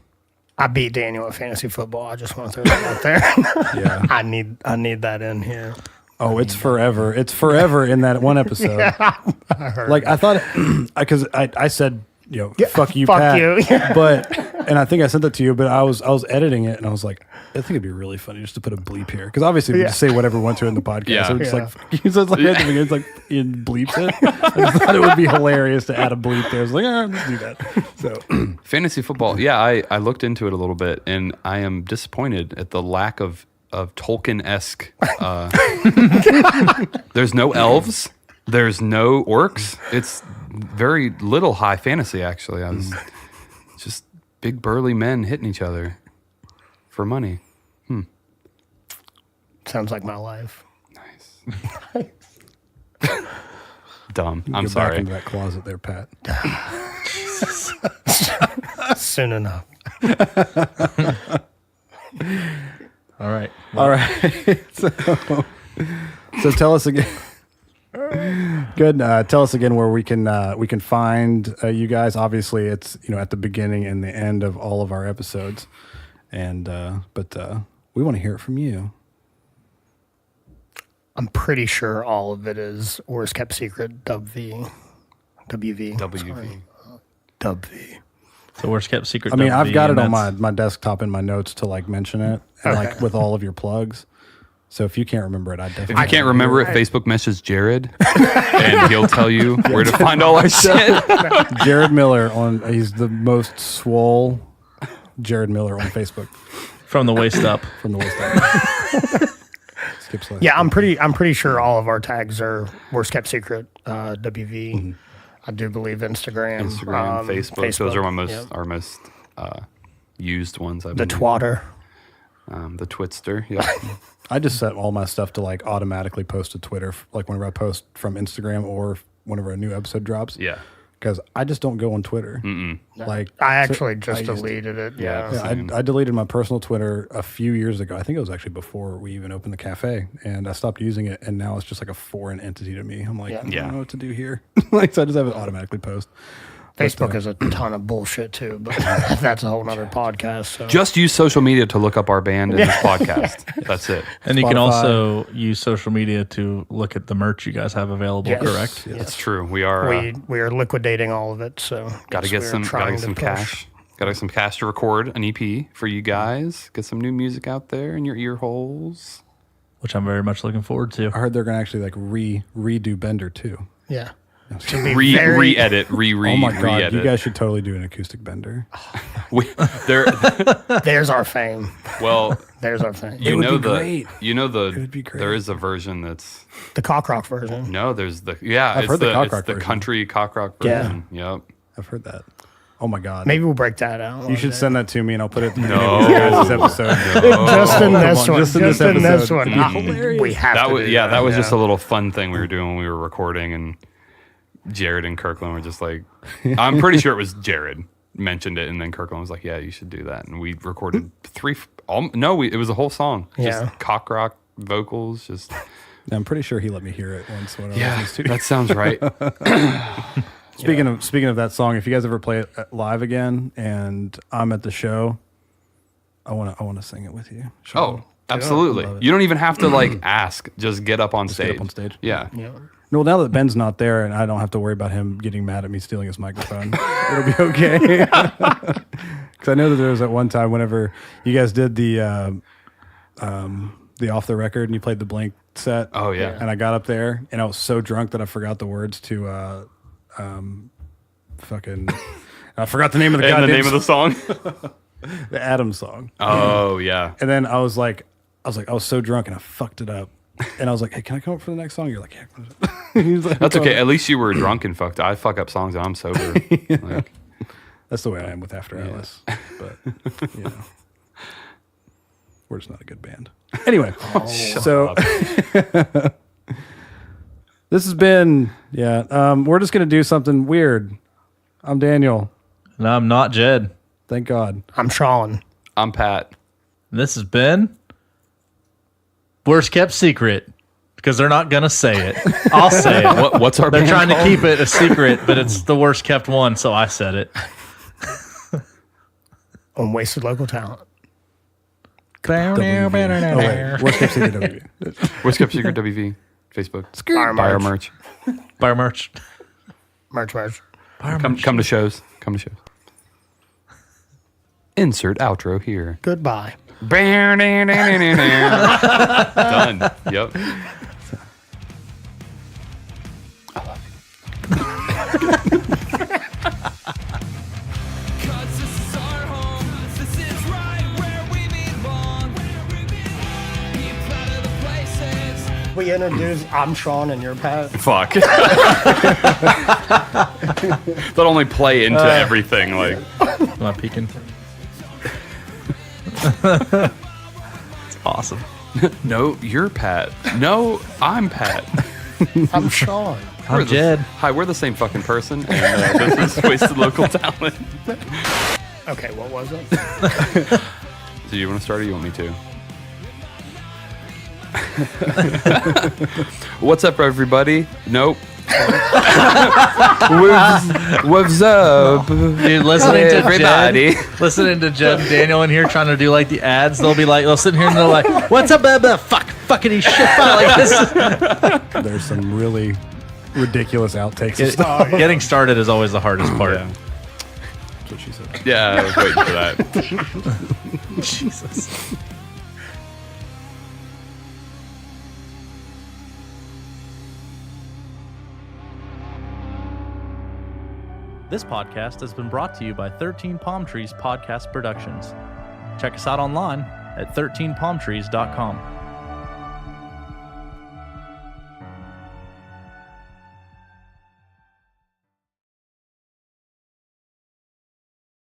I beat Daniel at fantasy football. I just want to throw that out there. yeah. I need that in here. Oh, it's forever. It's forever in that one episode. Like I thought, because I said, fuck you, fuck Pat. you. And I think I sent that to you, but I was editing it and I was like, I think it'd be really funny just to put a bleep here because obviously we just say whatever we want to in the podcast. Yeah. So it's Yeah. like so it's like at the beginning, it's like it bleeps it. I just thought it would be hilarious to add a bleep there. I was like, let's do that. So Fantasy football. Yeah, I looked into it a little bit, and I am disappointed at the lack of Tolkien-esque. There's no elves. There's no orcs. It's very little high fantasy, actually. I was just big burly men hitting each other for money. Sounds like my life. Dumb. I'm go back sorry. into that closet there, Pat. Soon enough. All right. All right. So tell us again. Good. Tell us again where we can find you guys. Obviously, it's at the beginning and the end of all of our episodes, and but we want to hear it from you. I'm pretty sure all of it is Worst Kept Secret WV. WV. WV. So worst kept secret. I mean, I've WV, got it and on that's- my desktop in my notes to mention it, and Okay. with all of your plugs. So if you can't remember it, I definitely. If you can't remember it, Facebook message Jared, and he'll tell you where to find all our shit. Jared Miller he's the most swole Jared Miller on Facebook from the waist up. from the waist up. Skip slash. Yeah, I'm pretty sure all of our tags are Worst Kept Secret WV. I do believe Instagram, Facebook. Those are yep. our most used ones. I've The been Twatter. the Twitster. Yeah. I just set all my stuff to automatically post to Twitter, whenever I post from Instagram or whenever a new episode drops. Yeah. Because I just don't go on Twitter. I actually just I used to- deleted it. Yeah. Yeah. Yeah, I deleted my personal Twitter a few years ago. I think it was actually before we even opened the cafe, and I stopped using it. And now it's just like a foreign entity to me. I'm like, I Yeah. don't know what to do here. So I just have it automatically post. Facebook is a ton of bullshit too, but that's a whole nother podcast. So. Just use social media to look up our band and this podcast. That's it. And you can Spotify. also use social media to look at the merch you guys have available, Yes. correct? Yes. That's true. We are we are liquidating all of it. So gotta yes, get we are some trying to push. cash. Gotta get some cash to record an EP for you guys. Get some new music out there in your ear holes. Which I'm very much looking forward to. I heard they're gonna actually redo Bender too. Yeah. Should be very- Re-edit, Oh my god, re-edit. you guys should totally do an acoustic Bender. There, There's our fame. well, There's our fame. would be great. There be great. there is a version that's The cock rock version. no, there's the I've it's heard the cock it's rock the version. country cock rock Yeah. version. Yep. I've heard that. Oh my god. Maybe we'll break that out. You should send that to me and I'll put it at the beginning No. of your guys' episode. just in this Come on, one. just in this episode. one. Hilarious. We have That to. was do that was just a little fun thing we were doing when we were recording, and Jared and Kirkland were just like, I'm pretty sure it was Jared mentioned it, and then Kirkland was like, yeah, you should do that, and we recorded it was a whole song, just Yeah. cock rock vocals, just I'm pretty sure he let me hear it once when I was in yeah, the studio. that sounds right. Speaking of that song, if you guys ever play it live again and I'm at the show, I want to sing it with you. Sean. Oh, absolutely. Love it. You don't even have to ask. Just get up on stage. get up on stage. Yeah. Yeah. Well, now that Ben's not there and I don't have to worry about him getting mad at me stealing his microphone, it'll be okay. Because I know that there was at one time whenever you guys did the off the record and you played the Blink set. Oh yeah. And I got up there and I was so drunk that I forgot the words to I forgot the name of the And the goddamn name of the song. the Adams song. Oh yeah. And then I was so drunk and I fucked it up. And I was like, hey, can I come up for the next song? You're like, yeah. He was like, That's okay. At least you were drunk and fucked. I fuck up songs and I'm sober. Like, That's the way I am with After Alice. But, we're just not a good band. Anyway, so this has been, we're just going to do something weird. I'm Daniel. And I'm not Jed. Thank God. I'm Sean. I'm Pat. And this has been Worst kept secret because they're not gonna say it. I'll say it. What's our They're band trying to called? keep it a secret, but it's the worst kept one, so I said it. On wasted local talent. wait, worst kept secret WV. Worst kept secret WV. Facebook. Buy Buy our merch. merch. Buy our merch. Merch. Come to shows. Come to shows. Insert outro here. Goodbye. Done. Yep. We introduced, I'm Sean and you're Pat. Fuck. That only play into everything. Like, Am I peeking? It's awesome. no, you're Pat. No, I'm Pat. I'm Sean. I'm Jed. Hi, we're the same fucking person, and this is Wasted Local Talent. Okay, what was it? Do you want to start or you want me to? What's up, everybody? Nope. What's up? Dude, listening to everybody. Listening to Jed and Daniel in here trying to do like the ads, they'll sit here and they're like, "What's up, fuckity shit?" Like this. There's some really ridiculous outtakes. and Get- stuff. Getting started is always the hardest part. Yeah. That's what she said. Yeah, I was waiting for that. Jesus. This podcast has been brought to you by 13 Palm Trees Podcast Productions. Check us out online at 13palmtrees.com.